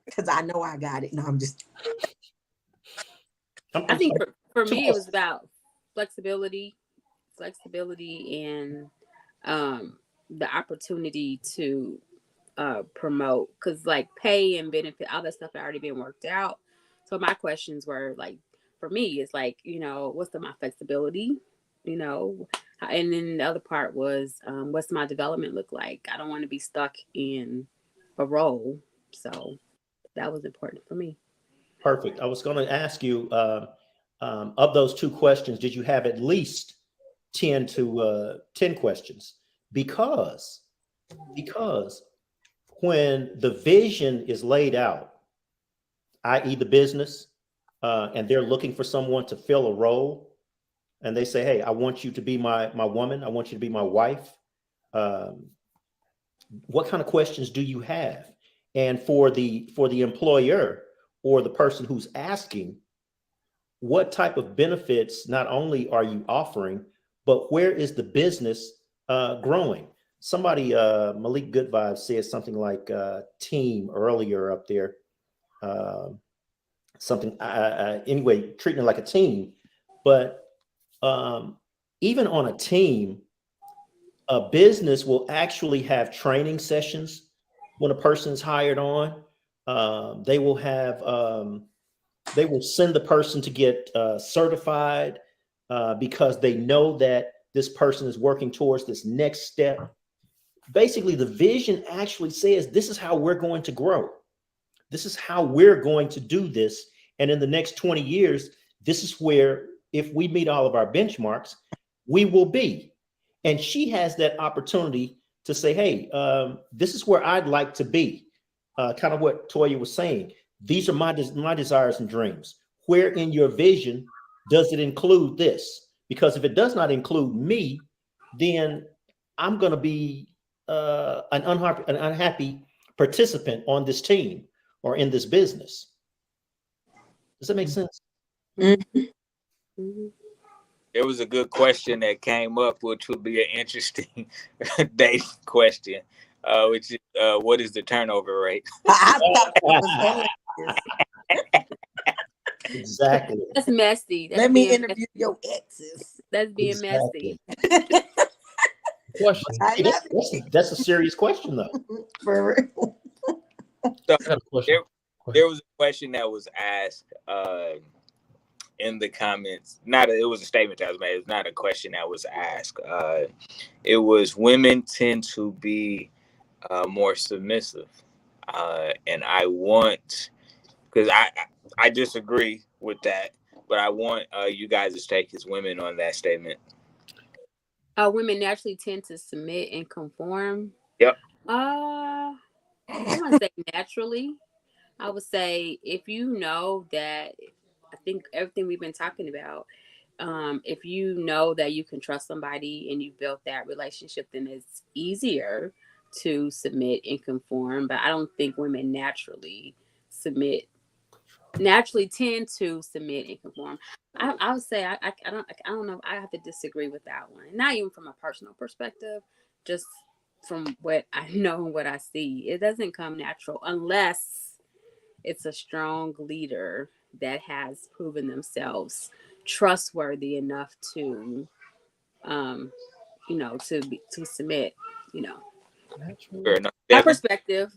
Speaker 4: Because I know I got it. No, I'm just.
Speaker 5: I think for me, it was about flexibility and the opportunity to promote, because like pay and benefit, all that stuff had already been worked out. So my questions were like, for me, it's like, what's my flexibility, and then the other part was, what's my development look like? I don't want to be stuck in a role. So that was important for me.
Speaker 1: Perfect. I was going to ask you, of those 2 questions, did you have at least 10 questions? Because when the vision is laid out, i.e. the business, and they're looking for someone to fill a role, and they say, hey, I want you to be my woman. I want you to be my wife. What kind of questions do you have? And for the employer or the person who's asking, what type of benefits not only are you offering, but where is the business growing? Somebody, Malik Good Vibes, said something like team earlier up there. Anyway, treating it like a team. But even on a team, a business will actually have training sessions when a person's hired on. They will send the person to get certified because they know that this person is working towards this next step. Basically, the vision actually says, this is how we're going to grow. This is how we're going to do this. And in the next 20 years, this is where, if we meet all of our benchmarks, we will be. And she has that opportunity to say, hey, this is where I'd like to be. Kind of what Toya was saying. These are my desires and dreams. Where in your vision does it include this? Because if it does not include me, then I'm going to be an unhappy participant on this team or in this business. Does that make sense?
Speaker 4: Mm-hmm.
Speaker 2: There was a good question that came up, which would be an interesting dating question, which is, what is the turnover rate?
Speaker 4: I thought that was hilarious.
Speaker 1: Exactly.
Speaker 5: That's messy.
Speaker 4: Let me interview your exes.
Speaker 5: That's being messy.
Speaker 3: Question.
Speaker 1: That's a serious question, though.
Speaker 4: For real.
Speaker 2: So
Speaker 3: I got a question.
Speaker 2: there was a question that was asked in the comments. It was a statement that was made. It was not a question that was asked. It was, women tend to be more submissive, and I want, because I disagree with that, but I want you guys to take as women on that statement.
Speaker 5: Women naturally tend to submit and conform.
Speaker 2: Yep.
Speaker 5: I want to say naturally. I would say, if you know that, I think everything we've been talking about, If you know that you can trust somebody and you built that relationship, then it's easier to submit and conform. But I don't think women naturally tend to submit and conform. I would say I don't know. I have to disagree with that one. Not even from a personal perspective, just from what I know and what I see. It doesn't come natural unless it's a strong leader that has proven themselves trustworthy enough to, um, to submit. You know,
Speaker 2: Fair enough.
Speaker 5: my
Speaker 2: Devin?
Speaker 5: perspective.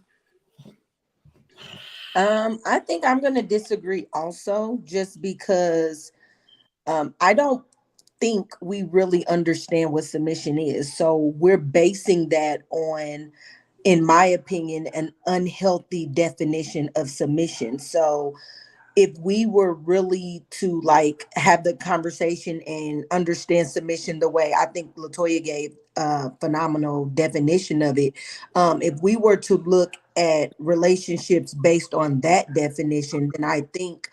Speaker 4: I think I'm going to disagree also, just because I don't think we really understand what submission is. So we're basing that on, in my opinion, an unhealthy definition of submission. So if we were really to like have the conversation and understand submission the way I think Latoya gave a phenomenal definition of it, if we were to look at relationships based on that definition, then I think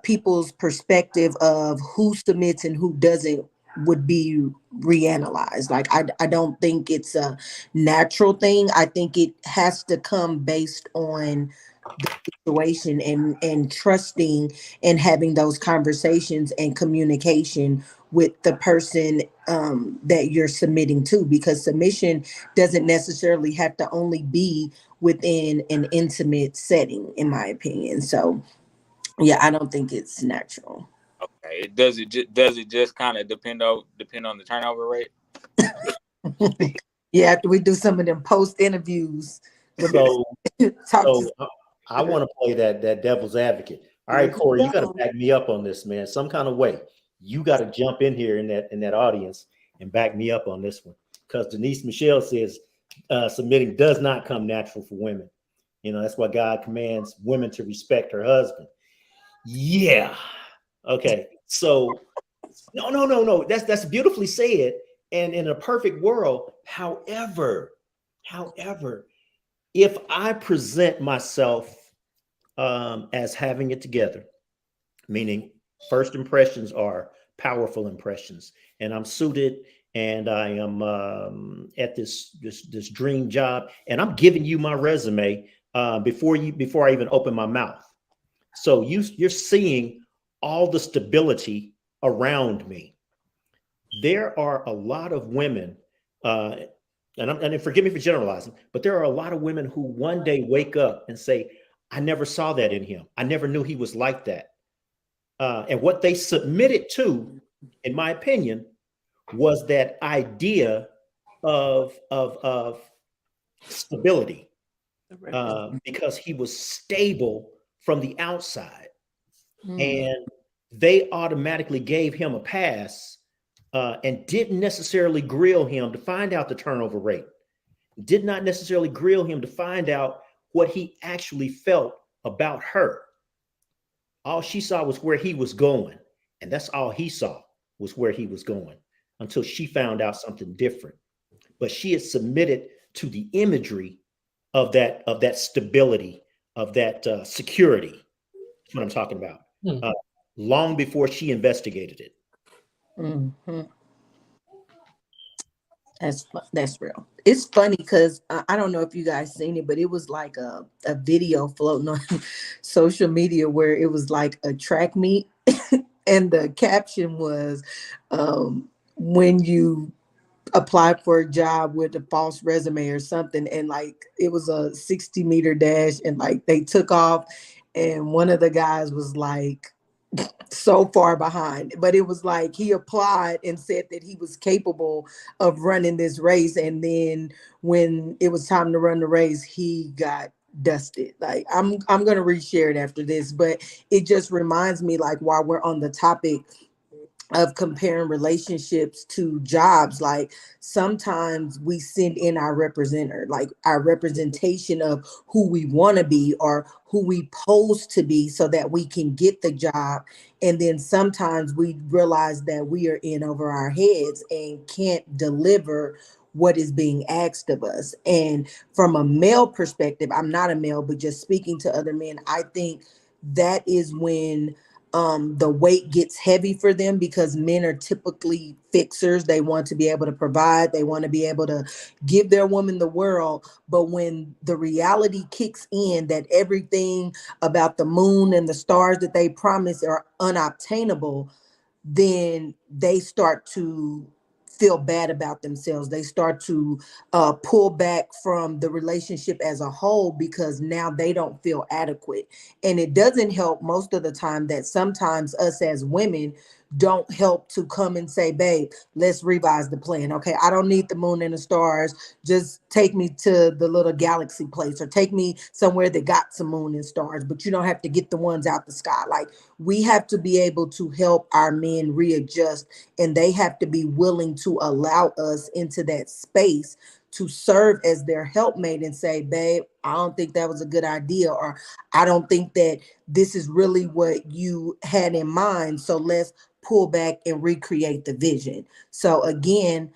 Speaker 4: people's perspective of who submits and who doesn't would be reanalyzed. Like I don't think it's a natural thing. I think it has to come based on the situation and trusting and having those conversations and communication with the person that you're submitting to, because submission doesn't necessarily have to only be within an intimate setting, in my opinion. So yeah, I don't think it's natural.
Speaker 2: Okay. Does it just kind of depend on the turnover rate?
Speaker 4: Yeah, after we do some of them post interviews,
Speaker 1: So,
Speaker 4: talk to.
Speaker 1: so I want to play that devil's advocate. All right,
Speaker 4: Here we
Speaker 1: Corey, you got to
Speaker 4: go.
Speaker 1: back me up on this, man. Some kind of way. You got to jump in here in that audience and back me up on this one, because Denise Michelle says submitting does not come natural for women. You know, that's why God commands women to respect her husband. Yeah. Okay. So no. That's beautifully said. And in a perfect world, however, if I present myself as having it together, meaning first impressions are powerful impressions, and I'm suited and I am at this dream job, and I'm giving you my resume before I even open my mouth. So you're seeing all the stability around me. There are a lot of women, uh, and forgive me for generalizing, but there are a lot of women who one day wake up and say, "I never saw that in him. I never knew he was like that." And what they submitted to, in my opinion, was that idea of stability, because he was stable from the outside.
Speaker 4: Hmm.
Speaker 1: And they automatically gave him a pass and didn't necessarily grill him to find out the turnover rate, did not necessarily grill him to find out what he actually felt about her. All she saw was where he was going, and that's all he saw, was where he was going, until she found out something different. But she had submitted to the imagery of that stability, of that security. That's what I'm talking about.
Speaker 3: Hmm.
Speaker 1: Uh, Long before she investigated it.
Speaker 4: Mhm. That's real. It's funny because I don't know if you guys seen it, but it was like a video floating on social media where it was like a track meet, and the caption was, when you apply for a job with a false resume or something, and like it was a 60-meter dash, and like they took off, and one of the guys was like so far behind, but it was like he applied and said that he was capable of running this race, and then when it was time to run the race, he got dusted. Like I'm gonna reshare it after this, but it just reminds me, like, while we're on the topic of comparing relationships to jobs, like sometimes we send in our representative, like our representation of who we want to be or who we pose to be, so that we can get the job, and then sometimes we realize that we are in over our heads and can't deliver what is being asked of us. And from a male perspective, I'm not a male, but just speaking to other men, I think that is when the weight gets heavy for them because men are typically fixers. They want to be able to provide, they want to be able to give their woman the world. But when the reality kicks in that everything about the moon and the stars that they promise are unobtainable, then they start to feel bad about themselves. They start to pull back from the relationship as a whole because now they don't feel adequate. And it doesn't help most of the time that sometimes us as women don't help to come and say, babe, let's revise the plan. Okay, I don't need the moon and the stars. Just take me to the little galaxy place, or take me somewhere that got some moon and stars, but you don't have to get the ones out the sky. Like, we have to be able to help our men readjust, and they have to be willing to allow us into that space to serve as their helpmate and say, babe, I don't think that was a good idea, or I don't think that this is really what you had in mind. So let's pull back and recreate the vision. So again,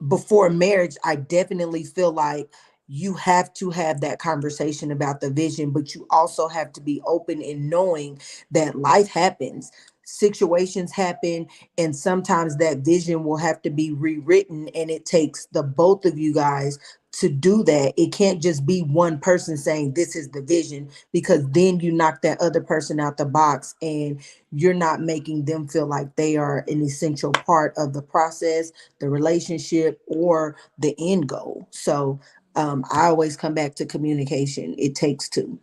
Speaker 4: before marriage, I definitely feel like you have to have that conversation about the vision, but you also have to be open in knowing that life happens, situations happen, and sometimes that vision will have to be rewritten. And it takes the both of you guys to do that. It can't just be one person saying this is the vision, because then you knock that other person out the box and you're not making them feel like they are an essential part of the process, the relationship, or the end goal. So I always come back to communication. It takes two.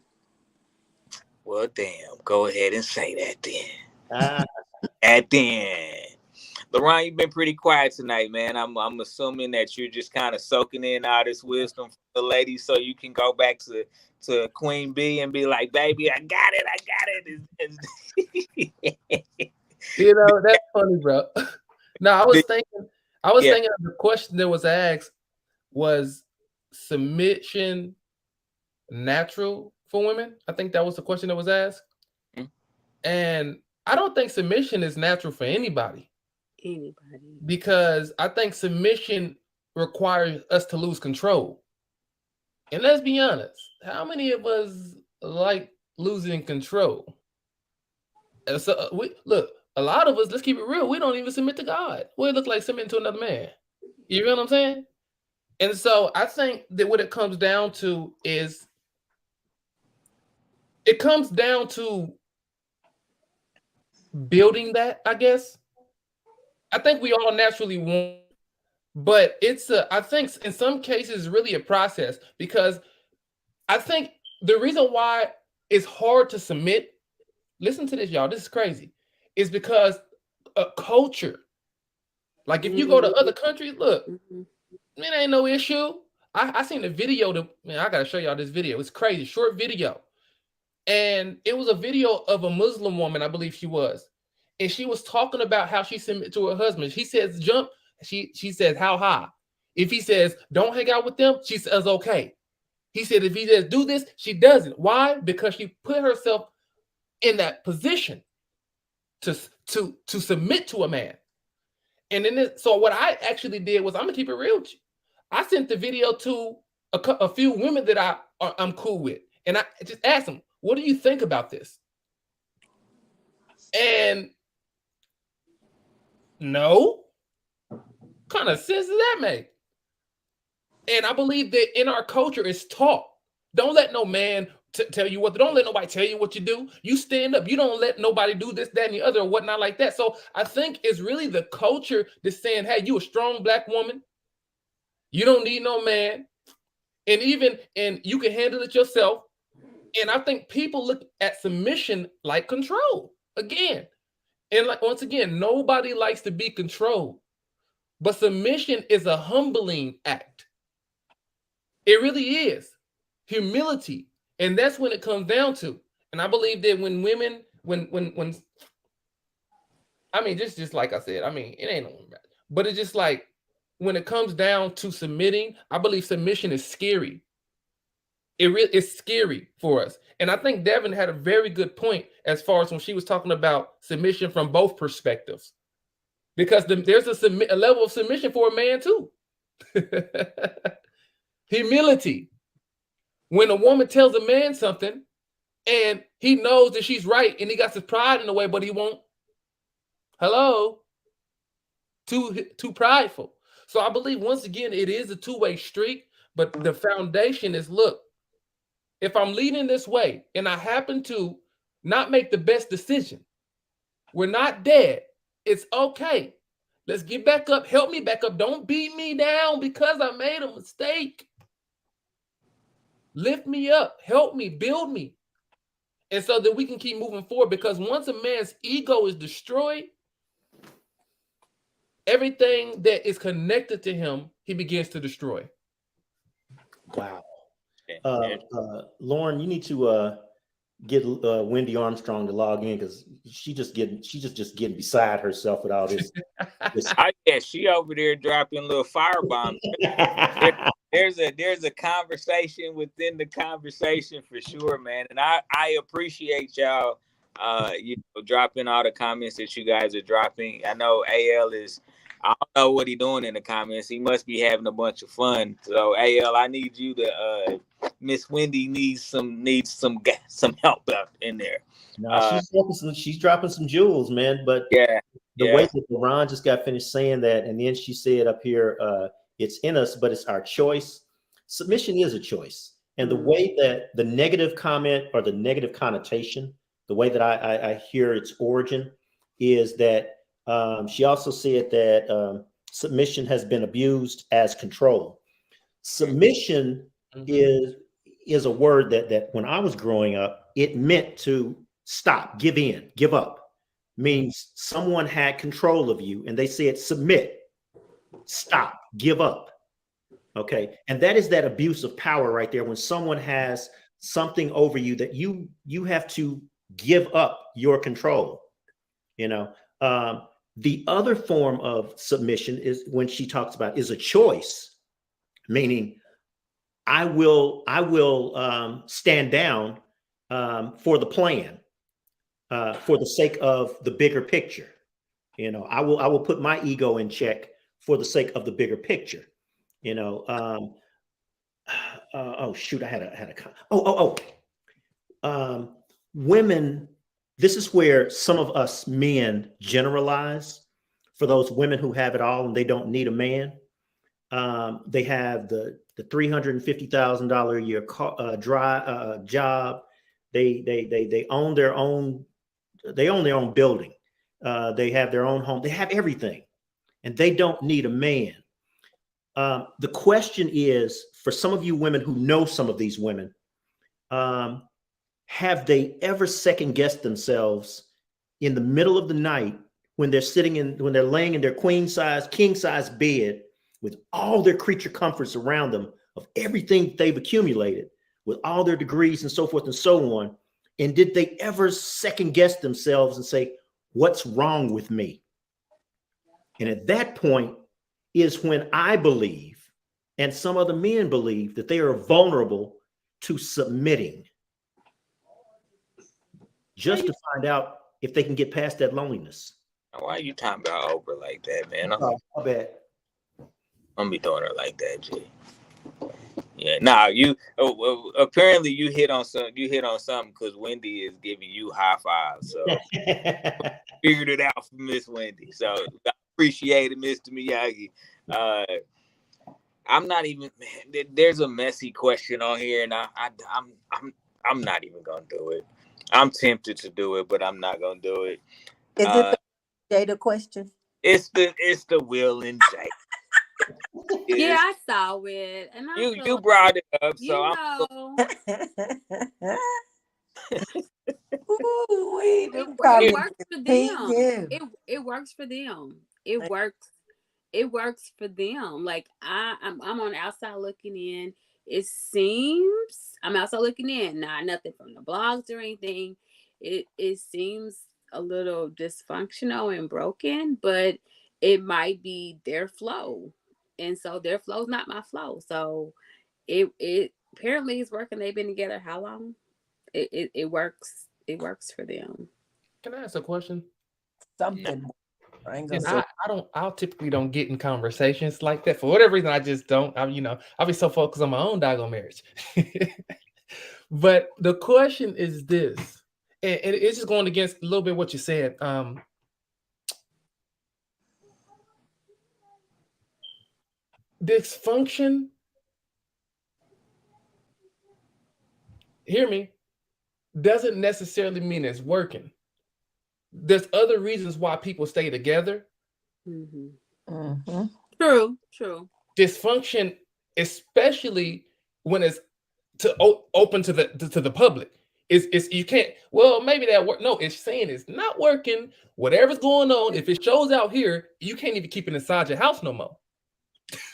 Speaker 2: Well, damn. Go ahead and say that then.
Speaker 1: Ah,
Speaker 2: At then. LaRon, you've been pretty quiet tonight, man. I'm assuming that you're just kind of soaking in all this wisdom from the ladies, so you can go back to Queen B and be like, baby, I got it.
Speaker 3: You know, that's funny, bro. No, I was
Speaker 2: Yeah.
Speaker 3: thinking of the question that was asked, was submission natural for women? I think that was the question that was asked.
Speaker 2: Mhm.
Speaker 3: And I don't think submission is natural for anybody, because I think submission requires us to lose control. And let's be honest, how many of us like losing control? And so we look, a lot of us, let's keep it real, we don't even submit to God. We look like submitting to another man. You know what I'm saying? And so I think that what it comes down to is, it comes down to building that, I guess. I think we all naturally want, but I think in some cases really a process, because I think the reason why it's hard to submit, listen to this, y'all, this is crazy, is because a culture, like if you go to other countries, look, it ain't no issue. I seen a video man, I gotta show y'all this video. It's crazy, short video. And it was a video of a Muslim woman, I believe she was. And she was talking about how she submitted to her husband. He says jump, she says how high. If he says don't hang out with them, she says okay. He said if he says do this, she doesn't. Why? Because she put herself in that position to submit to a man. And then so what I actually did was, I'm gonna keep it real with you. I sent the video to a few women that I'm cool with, and I just asked them, "What do you think about this?" And no, kind of sense does that make? And I believe that in our culture, it's taught. Don't let no man tell you what. Don't let nobody tell you what you do. You stand up. You don't let nobody do this, that, and the other, or whatnot like that. So I think it's really the culture that's saying, "Hey, you a strong black woman. You don't need no man, and you can handle it yourself." And I think people look at submission like control again. And like, once again, nobody likes to be controlled, but submission is a humbling act. It really is humility, and that's when it comes down to. And I believe that when women, when I mean, just like I said, I mean, it ain't no, but it's just like when it comes down to submitting, I believe submission is scary. It's scary for us. And I think Devin had a very good point as far as when she was talking about submission from both perspectives, because there's a level of submission for a man too. Humility. When a woman tells a man something and He knows that she's right, and he got his pride in the way, but he won't. Hello, too prideful. So I believe once again it is a two-way street, but the foundation is look. If I'm leading this way and I happen to not make the best decision, we're not dead. It's okay. Let's get back up. Help me back up. Don't beat me down because I made a mistake. Lift me up. Help me. Build me. And so that we can keep moving forward, because once a man's ego is destroyed, everything that is connected to him, he begins to destroy.
Speaker 1: Wow. Lauren, you need to get Wendy Armstrong to log in, because she's just getting beside herself with all this.
Speaker 2: Yeah, she over there dropping little firebombs. There's a conversation within the conversation for sure, man. And I appreciate y'all dropping all the comments that you guys are dropping. I know AL is, I don't know what he's doing in the comments. He must be having a bunch of fun. So AL, I need you to Miss Wendy needs some help out in there.
Speaker 1: No, she's dropping some jewels, man. But
Speaker 2: yeah,
Speaker 1: the way that Ron just got finished saying that, and then she said up here, it's in us, but it's our choice. Submission is a choice. And the way that the negative comment or the negative connotation, the way that I hear its origin is that she also said that submission has been abused as control. Submission is a word that when I was growing up, it meant to stop, give in, give up. Means someone had control of you and they said, submit, stop, give up. Okay. And that is that abuse of power right there. When someone has something over you that you have to give up your control. You know, the other form of submission is when she talks about is a choice, meaning I will stand down for the plan, for the sake of the bigger picture. You know, I will put my ego in check for the sake of the bigger picture. You know, oh shoot, I had a women. This is where some of us men generalize for those women who have it all and they don't need a man. They have the $350,000 a year job. They own their own. They own their own building. They have their own home. They have everything, and they don't need a man. The question is, for some of you women who know some of these women, have they ever second guessed themselves in the middle of the night when they're laying in their king size bed with all their creature comforts around them of everything they've accumulated with all their degrees and so forth and so on? And did they ever second guess themselves and say, what's wrong with me? And at that point is when I believe, and some other men believe, that they are vulnerable to submitting, just to find out if they can get past that loneliness.
Speaker 2: Why are you talking about Oprah like that, man?
Speaker 1: My bad.
Speaker 2: I'm gonna be doing her like that, G. Yeah, nah, apparently you hit on something because Wendy is giving you high fives. So figured it out for Miss Wendy. So I appreciate it, Mr. Miyagi. I'm not even, man, there's a messy question on here, and I'm not even gonna do it. I'm tempted to do it, but I'm not gonna do it.
Speaker 4: Is it the Jada question?
Speaker 2: It's the Will and Jada.
Speaker 5: Yeah, I saw it, and
Speaker 2: you brought it up, so
Speaker 5: it works for them. It works for them. It works. It works for them. Like I'm on the outside looking in. It seems I'm outside looking in, not nothing from the blogs or anything. It seems a little dysfunctional and broken, but it might be their flow, and so their flow is not my flow. So it apparently is working. They've been together how long? It works. It works for them.
Speaker 3: Can I ask a question?
Speaker 4: Something.
Speaker 3: I typically don't get in conversations like that for whatever reason. I just don't. I'll be so focused on my own doggone marriage. But the question is this: and it's just going against a little bit what you said. Dysfunction, hear me, doesn't necessarily mean it's working. There's other reasons why people stay together.
Speaker 5: Mm-hmm.
Speaker 4: Mm-hmm.
Speaker 5: True.
Speaker 3: Dysfunction, especially when it's open to the public, is you can't. Well, maybe that work. No, it's saying it's not working. Whatever's going on, if it shows out here, you can't even keep it inside your house no more.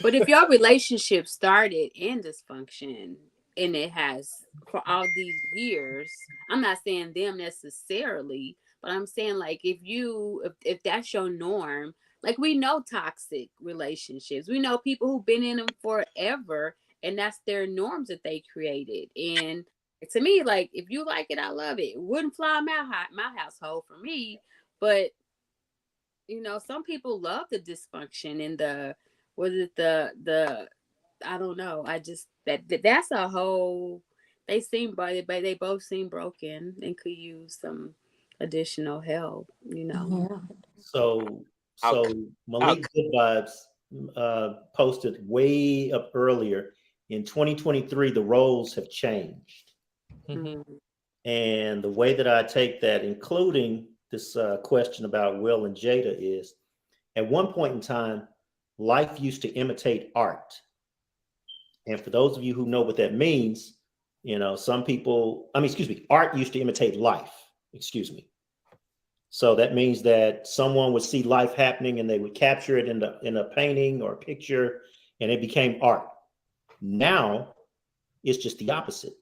Speaker 5: But if your relationship started in dysfunction and it has for all these years, I'm not saying them necessarily, but I'm saying like if that's your norm, like we know toxic relationships. We know people who've been in them forever and that's their norms that they created. And to me, like if you like it, I love it. It wouldn't fly my household for me, but some people love the dysfunction and the I don't know. I just that's a whole. They both seem broken and could use some additional help.
Speaker 4: Yeah.
Speaker 1: So
Speaker 2: I'll,
Speaker 1: so
Speaker 2: I'll,
Speaker 1: Malik Good Vibes posted way up earlier in 2023. The roles have changed,
Speaker 3: Mhm.
Speaker 1: and the way that I take that, including this question about Will and Jada, is at one point in time, life used to imitate art. And for those of you who know what that means, some people, excuse me, art used to imitate life. Excuse me. So that means that someone would see life happening and they would capture it in a painting or a picture, and it became art. Now it's just the opposite.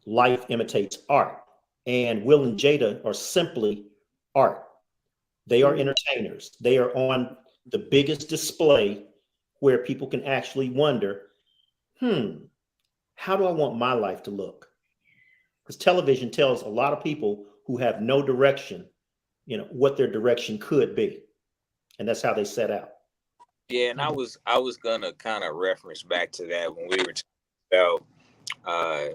Speaker 1: Life imitates art, and Will and Jada are simply art. They are entertainers. They are on the biggest display where people can actually wonder, how do I want my life to look? Because television tells a lot of people who have no direction, what their direction could be. And that's how they set out.
Speaker 2: yeah, and I was gonna kind of reference back to that about uh,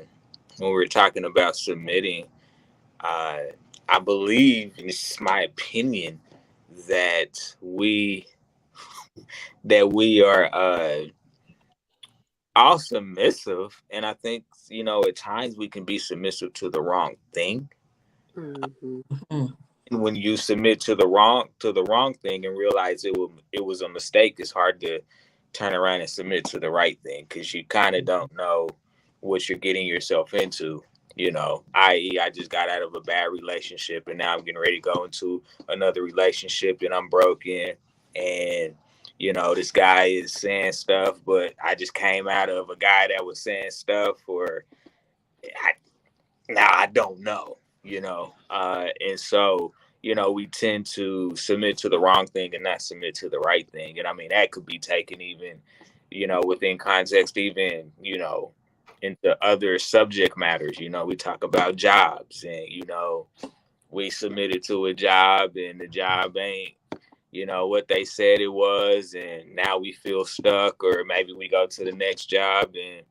Speaker 2: when we were talking about submitting. Uh, I believe, and this is my opinion, that we are all submissive, and I think at times we can be submissive to the wrong thing.
Speaker 5: Mm-hmm.
Speaker 2: And when you submit to the wrong thing and realize it was a mistake, it's hard to turn around and submit to the right thing because you kind of don't know what you're getting yourself into. I.e., I just got out of a bad relationship and now I'm getting ready to go into another relationship and I'm broken. And this guy is saying stuff, but I just came out of a guy that was saying stuff, or now I don't know, and so, we tend to submit to the wrong thing and not submit to the right thing. And I mean, that could be taken even, within context, even, into other subject matters. We talk about jobs and, we submitted to a job and the job ain't, what they said it was. And now we feel stuck, or maybe we go to the next job and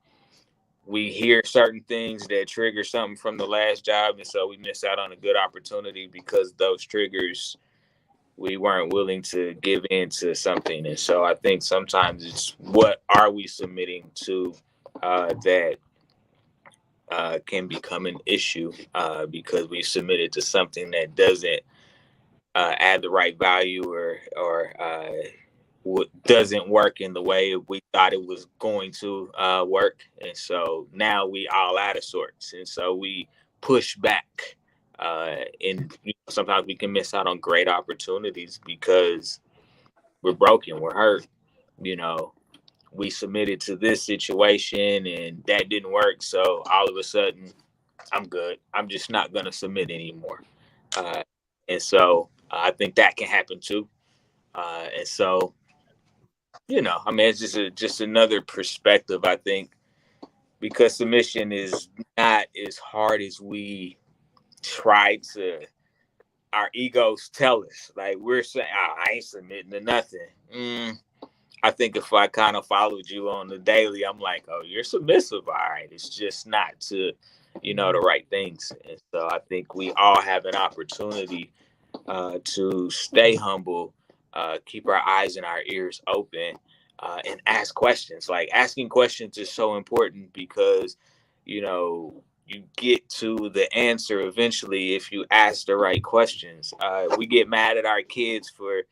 Speaker 2: we hear certain things that trigger something from the last job, and so we miss out on a good opportunity because those triggers, we weren't willing to give in to something. And so I think sometimes it's what are we submitting to, that can become an issue, because we submitted to something that doesn't add the right value, or doesn't work in the way we thought it was going to work. And so now we all out of sorts. And so we push back. And sometimes we can miss out on great opportunities because we're broken, we're hurt. You know, we submitted to this situation and that didn't work. So all of a sudden, I'm good. I'm just not going to submit anymore. Uh, and so I think that can happen too. And so, I mean, it's just another perspective, I think, because submission is not as hard as we try to. Our egos tell us, like we're saying, oh, I ain't submitting to nothing. I think if I kind of followed you on the daily, I'm like, oh, you're submissive, all right. It's just not to the right things. And so I think we all have an opportunity to stay humble, keep our eyes and our ears open, and ask questions. Like, asking questions is so important because, you get to the answer eventually if you ask the right questions. We get mad at our kids for,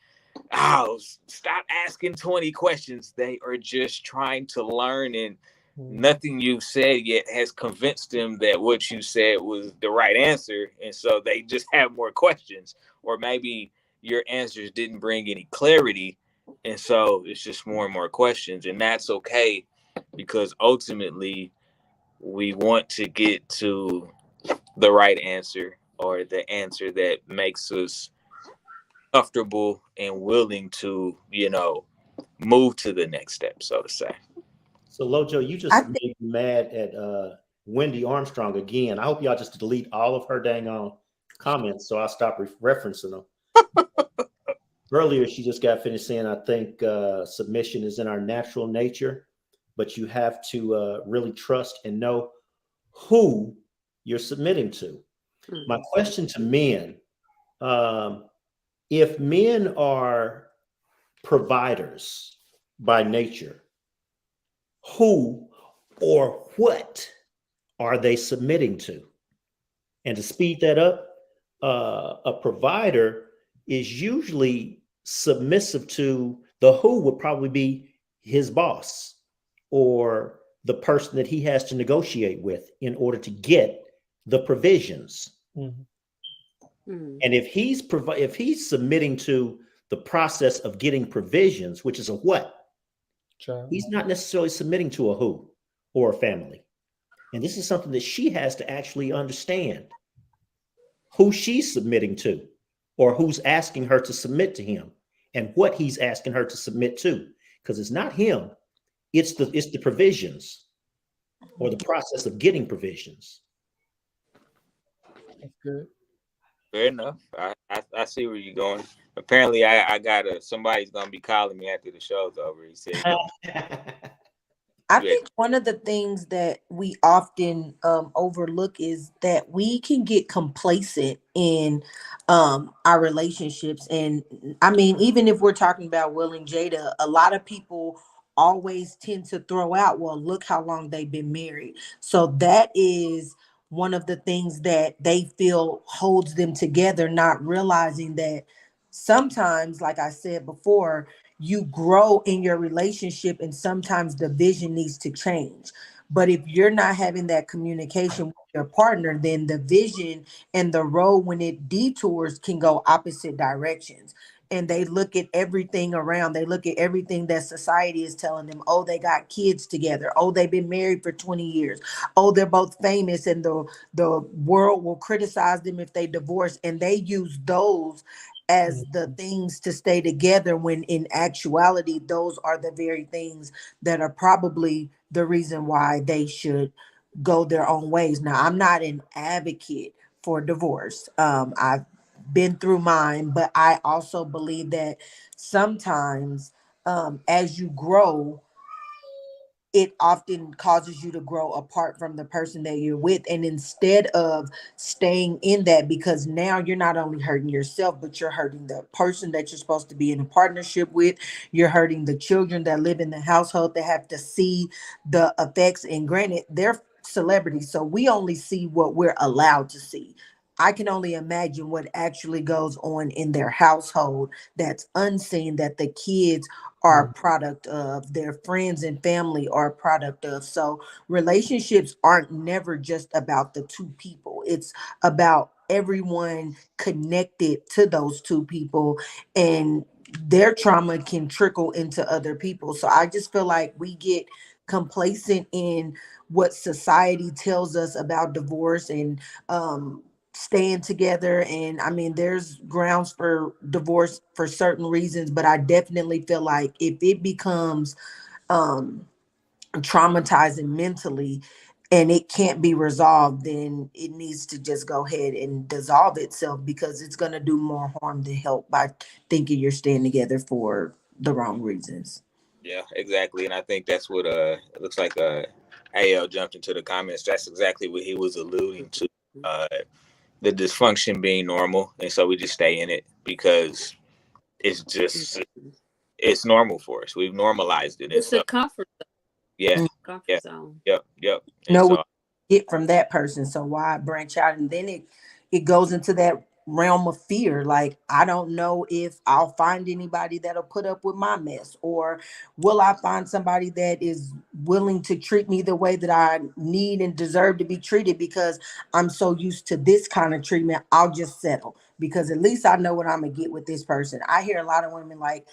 Speaker 2: oh, stop asking 20 questions. They are just trying to learn, and nothing you've said yet has convinced them that what you said was the right answer. And so they just have more questions, or maybe your answers didn't bring any clarity. And so it's just more and more questions. And that's okay, because ultimately we want to get to the right answer, or the answer that makes us comfortable and willing to, move to the next step, so to say.
Speaker 1: So Lojo, you just made me mad at Wendy Armstrong again. I hope y'all just delete all of her dang on comments so I'll stop referencing them. Earlier, she just got finished saying, I think submission is in our natural nature, but you have to really trust and know who you're submitting to. Mm-hmm. My question to men, if men are providers by nature, who or what are they submitting to? And to speed that up, a provider is usually submissive to the who would probably be his boss or the person that he has to negotiate with in order to get the provisions. Mm-hmm. Mm-hmm. And if he's submitting to the process of getting provisions, which is a what? Child. He's not necessarily submitting to a who or a family. And this is something that she has to actually understand. Who she's submitting to, or who's asking her to submit to him, and what he's asking her to submit to. Because it's not him, it's the provisions or the process of getting provisions.
Speaker 3: That's good.
Speaker 2: Fair enough. I see where you're going. Apparently, I got somebody's gonna be calling me after the show's over. He said.
Speaker 4: I think one of the things that we often overlook is that we can get complacent in our relationships. And I mean, even if we're talking about Will and Jada, a lot of people always tend to throw out, well, look how long they've been married. So that is one of the things that they feel holds them together, not realizing that sometimes, like I said before, you grow in your relationship and sometimes the vision needs to change. But if you're not having that communication with your partner, then the vision and the road, when it detours, can go opposite directions. And they look at everything around. They look at everything that society is telling them. Oh, they got kids together. Oh, they've been married for 20 years. Oh, they're both famous and the world will criticize them if they divorce. And they use those as the things to stay together, when in actuality, those are the very things that are probably the reason why they should go their own ways. Now, I'm not an advocate for divorce. I've been through mine, but I also believe that sometimes as you grow, it often causes you to grow apart from the person that you're with. And instead of staying in that, because now you're not only hurting yourself, but you're hurting the person that you're supposed to be in a partnership with. You're hurting the children that live in the household that have to see the effects. And granted, they're celebrities, so we only see what we're allowed to see. I can only imagine what actually goes on in their household that's unseen, that the kids are a product of, their friends and family are a product of. So relationships aren't never just about the two people. It's about everyone connected to those two people, and their trauma can trickle into other people. So I just feel like we get complacent in what society tells us about divorce and staying together. And I mean, there's grounds for divorce for certain reasons, but I definitely feel like if it becomes traumatizing mentally and it can't be resolved, then it needs to just go ahead and dissolve itself, because it's going to do more harm than help by thinking you're staying together for the wrong reasons.
Speaker 2: Yeah, exactly. And I think that's what it looks like AL jumped into the comments. That's exactly what he was alluding to. The dysfunction being normal, and so we just stay in it because it's normal for us. We've normalized it, and
Speaker 5: It's
Speaker 2: so
Speaker 5: a comfort
Speaker 2: yeah,
Speaker 5: comfort zone.
Speaker 2: yep. And
Speaker 4: Know
Speaker 2: so
Speaker 4: what you get from that person, so why branch out? And then it goes into that realm of fear. Like, I don't know if I'll find anybody that'll put up with my mess, or will I find somebody that is willing to treat me the way that I need and deserve to be treated, because I'm so used to this kind of treatment. I'll just settle because at least I know what I'm gonna get with this person. I hear a lot of women, like,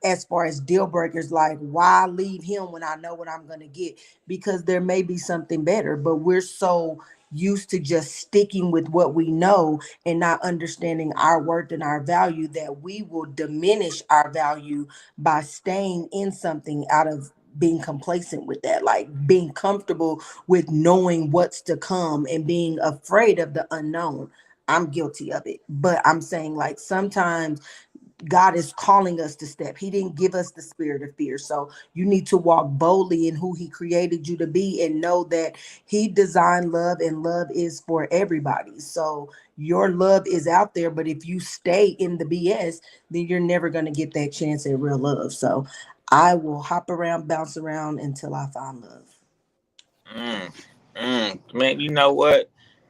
Speaker 4: as far as deal breakers, like, why leave him when I know what I'm gonna get? Because there may be something better, but we're so used to just sticking with what we know and not understanding our worth and our value that we will diminish our value by staying in something out of being complacent with that, like being comfortable with knowing what's to come and being afraid of the unknown. I'm guilty of it, but I'm saying, like, sometimes God is calling us to step. He didn't give us the spirit of fear. So you need to walk boldly in who he created you to be, and know that he designed love, and love is for everybody. So your love is out there, but if you stay in the BS, then you're never going to get that chance at real love. So I will hop around, bounce around until I find love.
Speaker 2: man, you know what,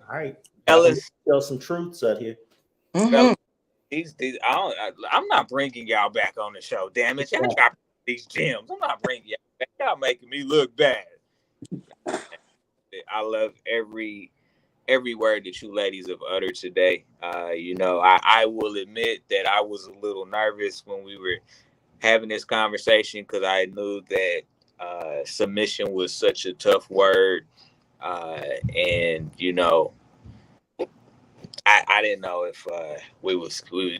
Speaker 1: All right.
Speaker 2: Ellis,
Speaker 1: Tell some truths out here.
Speaker 4: Mhm.
Speaker 2: these I'm not bringing y'all back on the show. Damn it, y'all dropping these gems. I'm not bringing y'all back. Y'all making me look bad. I love every word that you ladies have uttered today. I will admit that I was a little nervous when we were having this conversation because I knew that submission was such a tough word, and I didn't know if we were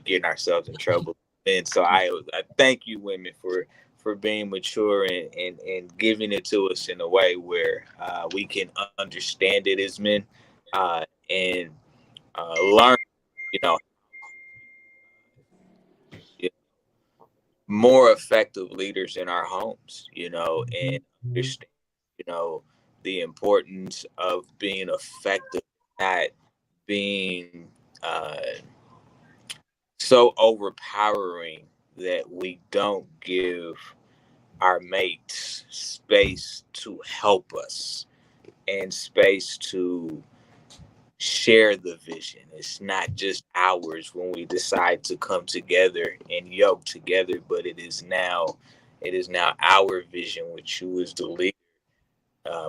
Speaker 2: getting ourselves in trouble. And so I thank you, women, for being mature and giving it to us in a way where we can understand it as men, and learn, you know, more effective leaders in our homes, and understand, you know, the importance of being effective, not being so overpowering that we don't give our mates space to help us and space to share the vision. It's not just ours when we decide to come together and yoke together, but it is now our vision with you as the leader.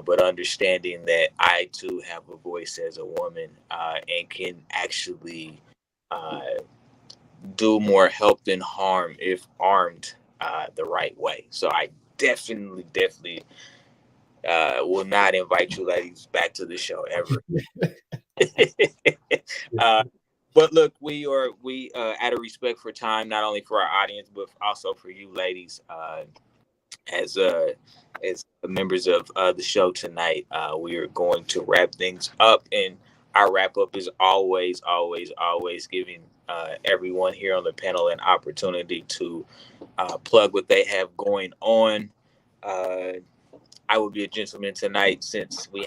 Speaker 2: But understanding that I too have a voice as a woman, and can actually uh, do more help than harm if armed the right way. So I definitely will not invite you ladies back to the show ever. uh, but look, we out of respect for time, not only for our audience but also for you ladies, as members of the show tonight, we are going to wrap things up, and our wrap up is always giving everyone here on the panel an opportunity to plug what they have going on. Uh, I will be a gentleman tonight since we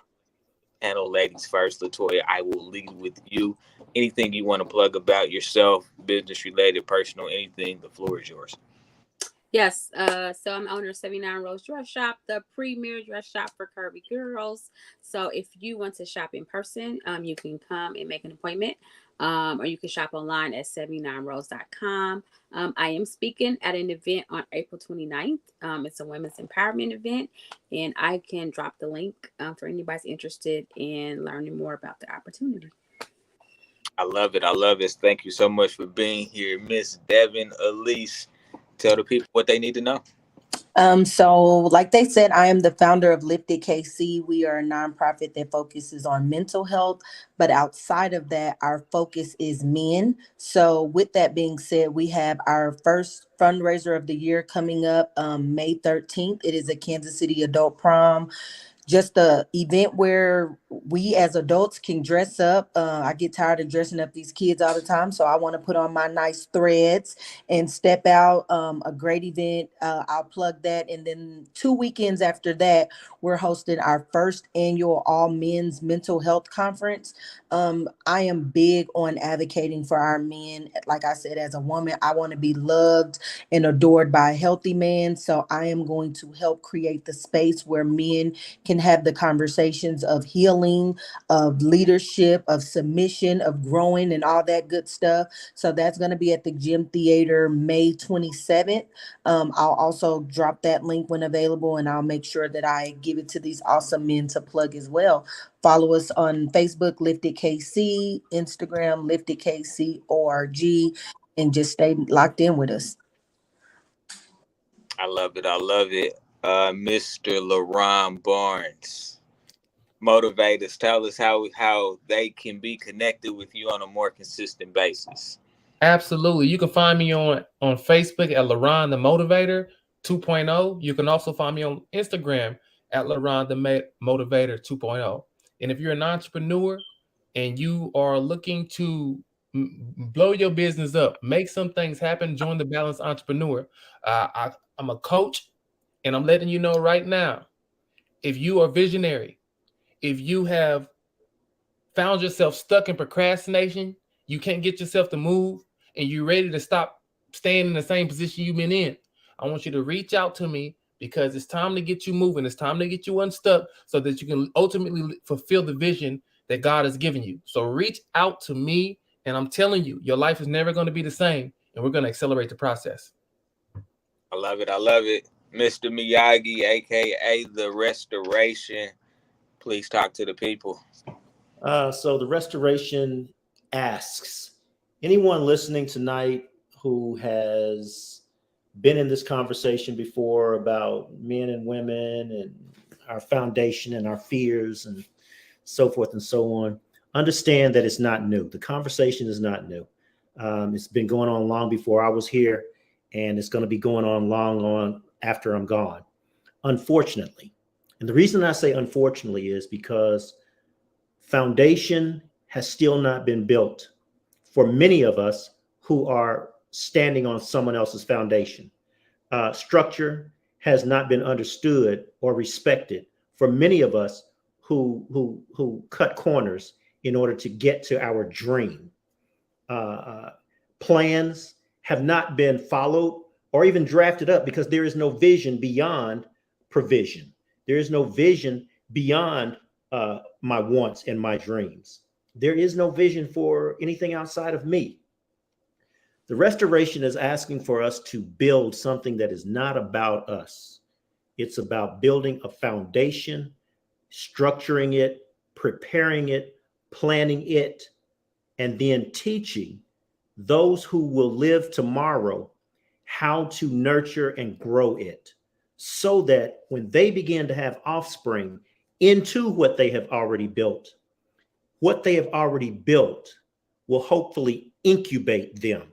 Speaker 2: panel ladies first. Latoya, I will lead with you. Anything you want to plug about yourself, business related, personal, anything, the floor is yours.
Speaker 5: Yes, so I'm owner of 79 Rose Dress Shop, the premier dress shop for curvy girls. So if you want to shop in person, you can come and make an appointment, or you can shop online at 79rose.com. I am speaking at an event on April 29th. It's a women's empowerment event, and I can drop the link for anybody's interested in learning more about the opportunity.
Speaker 2: I love it. I love it. Thank you so much for being here, Miss Devin Elise. Tell the people what they need to know.
Speaker 4: So like they said, I am the founder of Lifted KC. We are a nonprofit that focuses on mental health, but outside of that, our focus is men. So with that being said, we have our first fundraiser of the year coming up May 13th. It is a Kansas City adult prom just a event where we as adults can dress up. I get tired of dressing up these kids all the time, so I want to put on my nice threads and step out. A great event. I'll plug that, and then 2 weekends after that, we're hosting our first annual all men's mental health conference. I am big on advocating for our men. Like I said, as a woman, I want to be loved and adored by a healthy man. So I am going to help create the space where men can have the conversations of healing, of leadership, of submission, of growing, and all that good stuff. So that's going to be at the Gym Theater May 27th. I'll also drop that link when available, and I'll make sure that I give it to these awesome men to plug as well. Follow us on Facebook, Lifted KC, Instagram, Lifted KC ORG, and just stay locked in with us.
Speaker 2: I love it. I love it. Mr. LaRon Barnes, motivators, tell us how they can be connected with you on a more consistent basis.
Speaker 3: Absolutely. You can find me on Facebook at LaRon the Motivator 2.0. You can also find me on Instagram at LaRon the Motivator 2.0. And if you're an entrepreneur and you are looking to blow your business up, make some things happen, join the Balanced Entrepreneur. I'm a coach, and I'm letting you know right now, if you are visionary, if you have found yourself stuck in procrastination, you can't get yourself to move, and you're ready to stop staying in the same position you've been in, I want you to reach out to me, because it's time to get you moving. It's time to get you unstuck so that you can ultimately fulfill the vision that God has given you. So reach out to me, and I'm telling you, your life is never going to be the same, and we're going to accelerate the process.
Speaker 2: I love it. I love it. Mr. Miyagi, aka the Restoration. Please talk to the people.
Speaker 1: So the Restoration asks anyone listening tonight who has been in this conversation before about men and women and our foundation and our fears and so forth and so on, understand that it's not new. The conversation is not new. It's been going on long before I was here, and it's going to be going on long on after I'm gone, unfortunately. And the reason I say unfortunately is because foundation has still not been built for many of us who are standing on someone else's foundation. Structure has not been understood or respected for many of us who cut corners in order to get to our dream. Plans have not been followed or even drafted up because there is no vision beyond provision. There is no vision beyond my wants and my dreams. There is no vision for anything outside of me. The Restoration is asking for us to build something that is not about us. It's about building a foundation, structuring it, preparing it, planning it, and then teaching those who will live tomorrow how to nurture and grow it, so that when they begin to have offspring into what they have already built, what they have already built will hopefully incubate them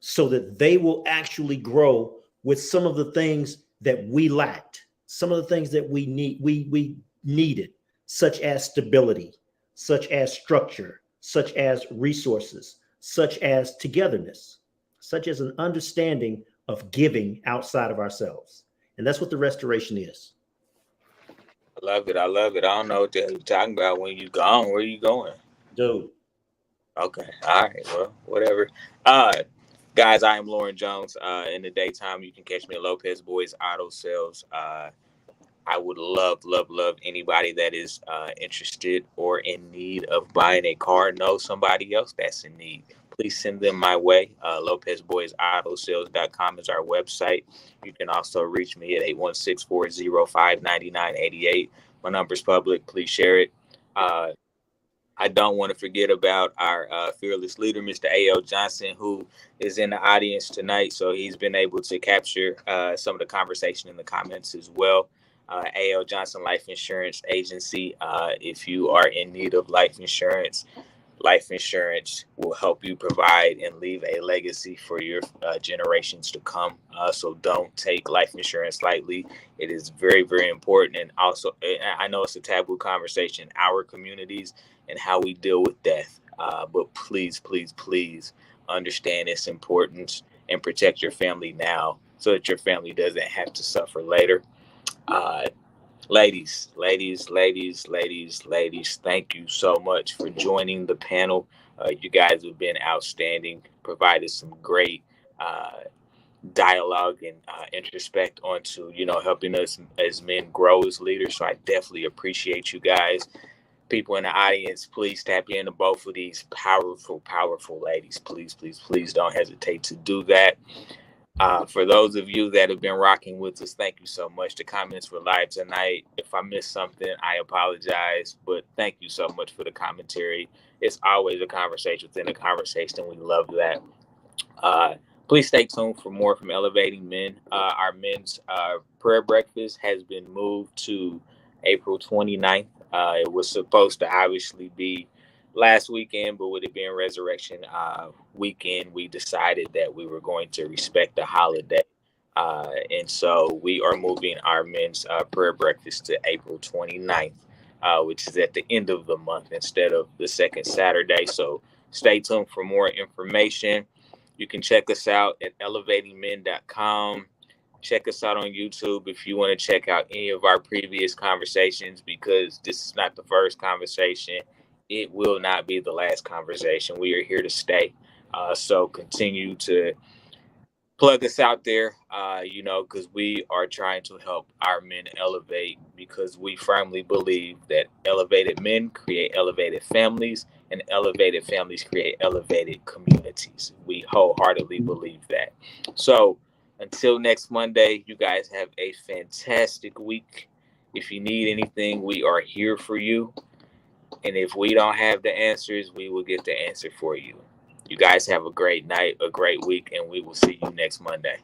Speaker 1: so that they will actually grow with some of the things that we lacked, some of the things that we needed, such as stability, such as structure, such as resources, such as togetherness, such as an understanding of giving outside of ourselves. And that's what the Restoration is.
Speaker 2: I love it. I love it. I don't know what the hell you're talking about. When you gone, where are you going?
Speaker 1: Dude.
Speaker 2: Okay. All right. Well, whatever. Guys, I am Lauren Jones. In the daytime, you can catch me at Lopez Boys Auto Sales. I would love anybody that is interested or in need of buying a car, know somebody else that's in need. Please send them my way. LopezBoysAutoSales.com is our website. You can also reach me at 816-405-9988. My number's public. Please share it. I don't want to forget about our fearless leader, Mr. A.L. Johnson, who is in the audience tonight. So he's been able to capture some of the conversation in the comments as well. A.L. Johnson Life Insurance Agency. If you are in need of life insurance, Life insurance will help you provide and leave a legacy for your generations to come. So don't take life insurance lightly. It is very, very important. And also, I know it's a taboo conversation in our communities and how we deal with death. But please, please, please understand its importance and protect your family now so that your family doesn't have to suffer later. Uh, ladies, thank you so much for joining the panel. You guys have been outstanding, provided some great dialogue and introspect onto, helping us as men grow as leaders. So I definitely appreciate you guys. People in the audience, please tap into both of these powerful, powerful ladies. Please, please, please don't hesitate to do that. For those of you that have been rocking with us, thank you so much. The comments were live tonight. If I missed something, I apologize, but thank you so much for the commentary. It's always a conversation within a conversation. We love that. Please stay tuned for more from Elevating Men. Our men's prayer breakfast has been moved to April 29th. It was supposed to obviously be last weekend, but with it being Resurrection weekend, we decided that we were going to respect the holiday. And so we are moving our men's prayer breakfast to April 29th, which is at the end of the month instead of the second Saturday. So stay tuned for more information. You can check us out at elevatingmen.com. Check us out on YouTube if you want to check out any of our previous conversations, because this is not the first conversation. It will not be the last conversation. We are here to stay. So continue to plug us out there, because we are trying to help our men elevate, because we firmly believe that elevated men create elevated families, and elevated families create elevated communities. We wholeheartedly believe that. So until next Monday, you guys have a fantastic week. If you need anything, we are here for you. And if we don't have the answers, we will get the answer for you. You guys have a great night, a great week, and we will see you next Monday.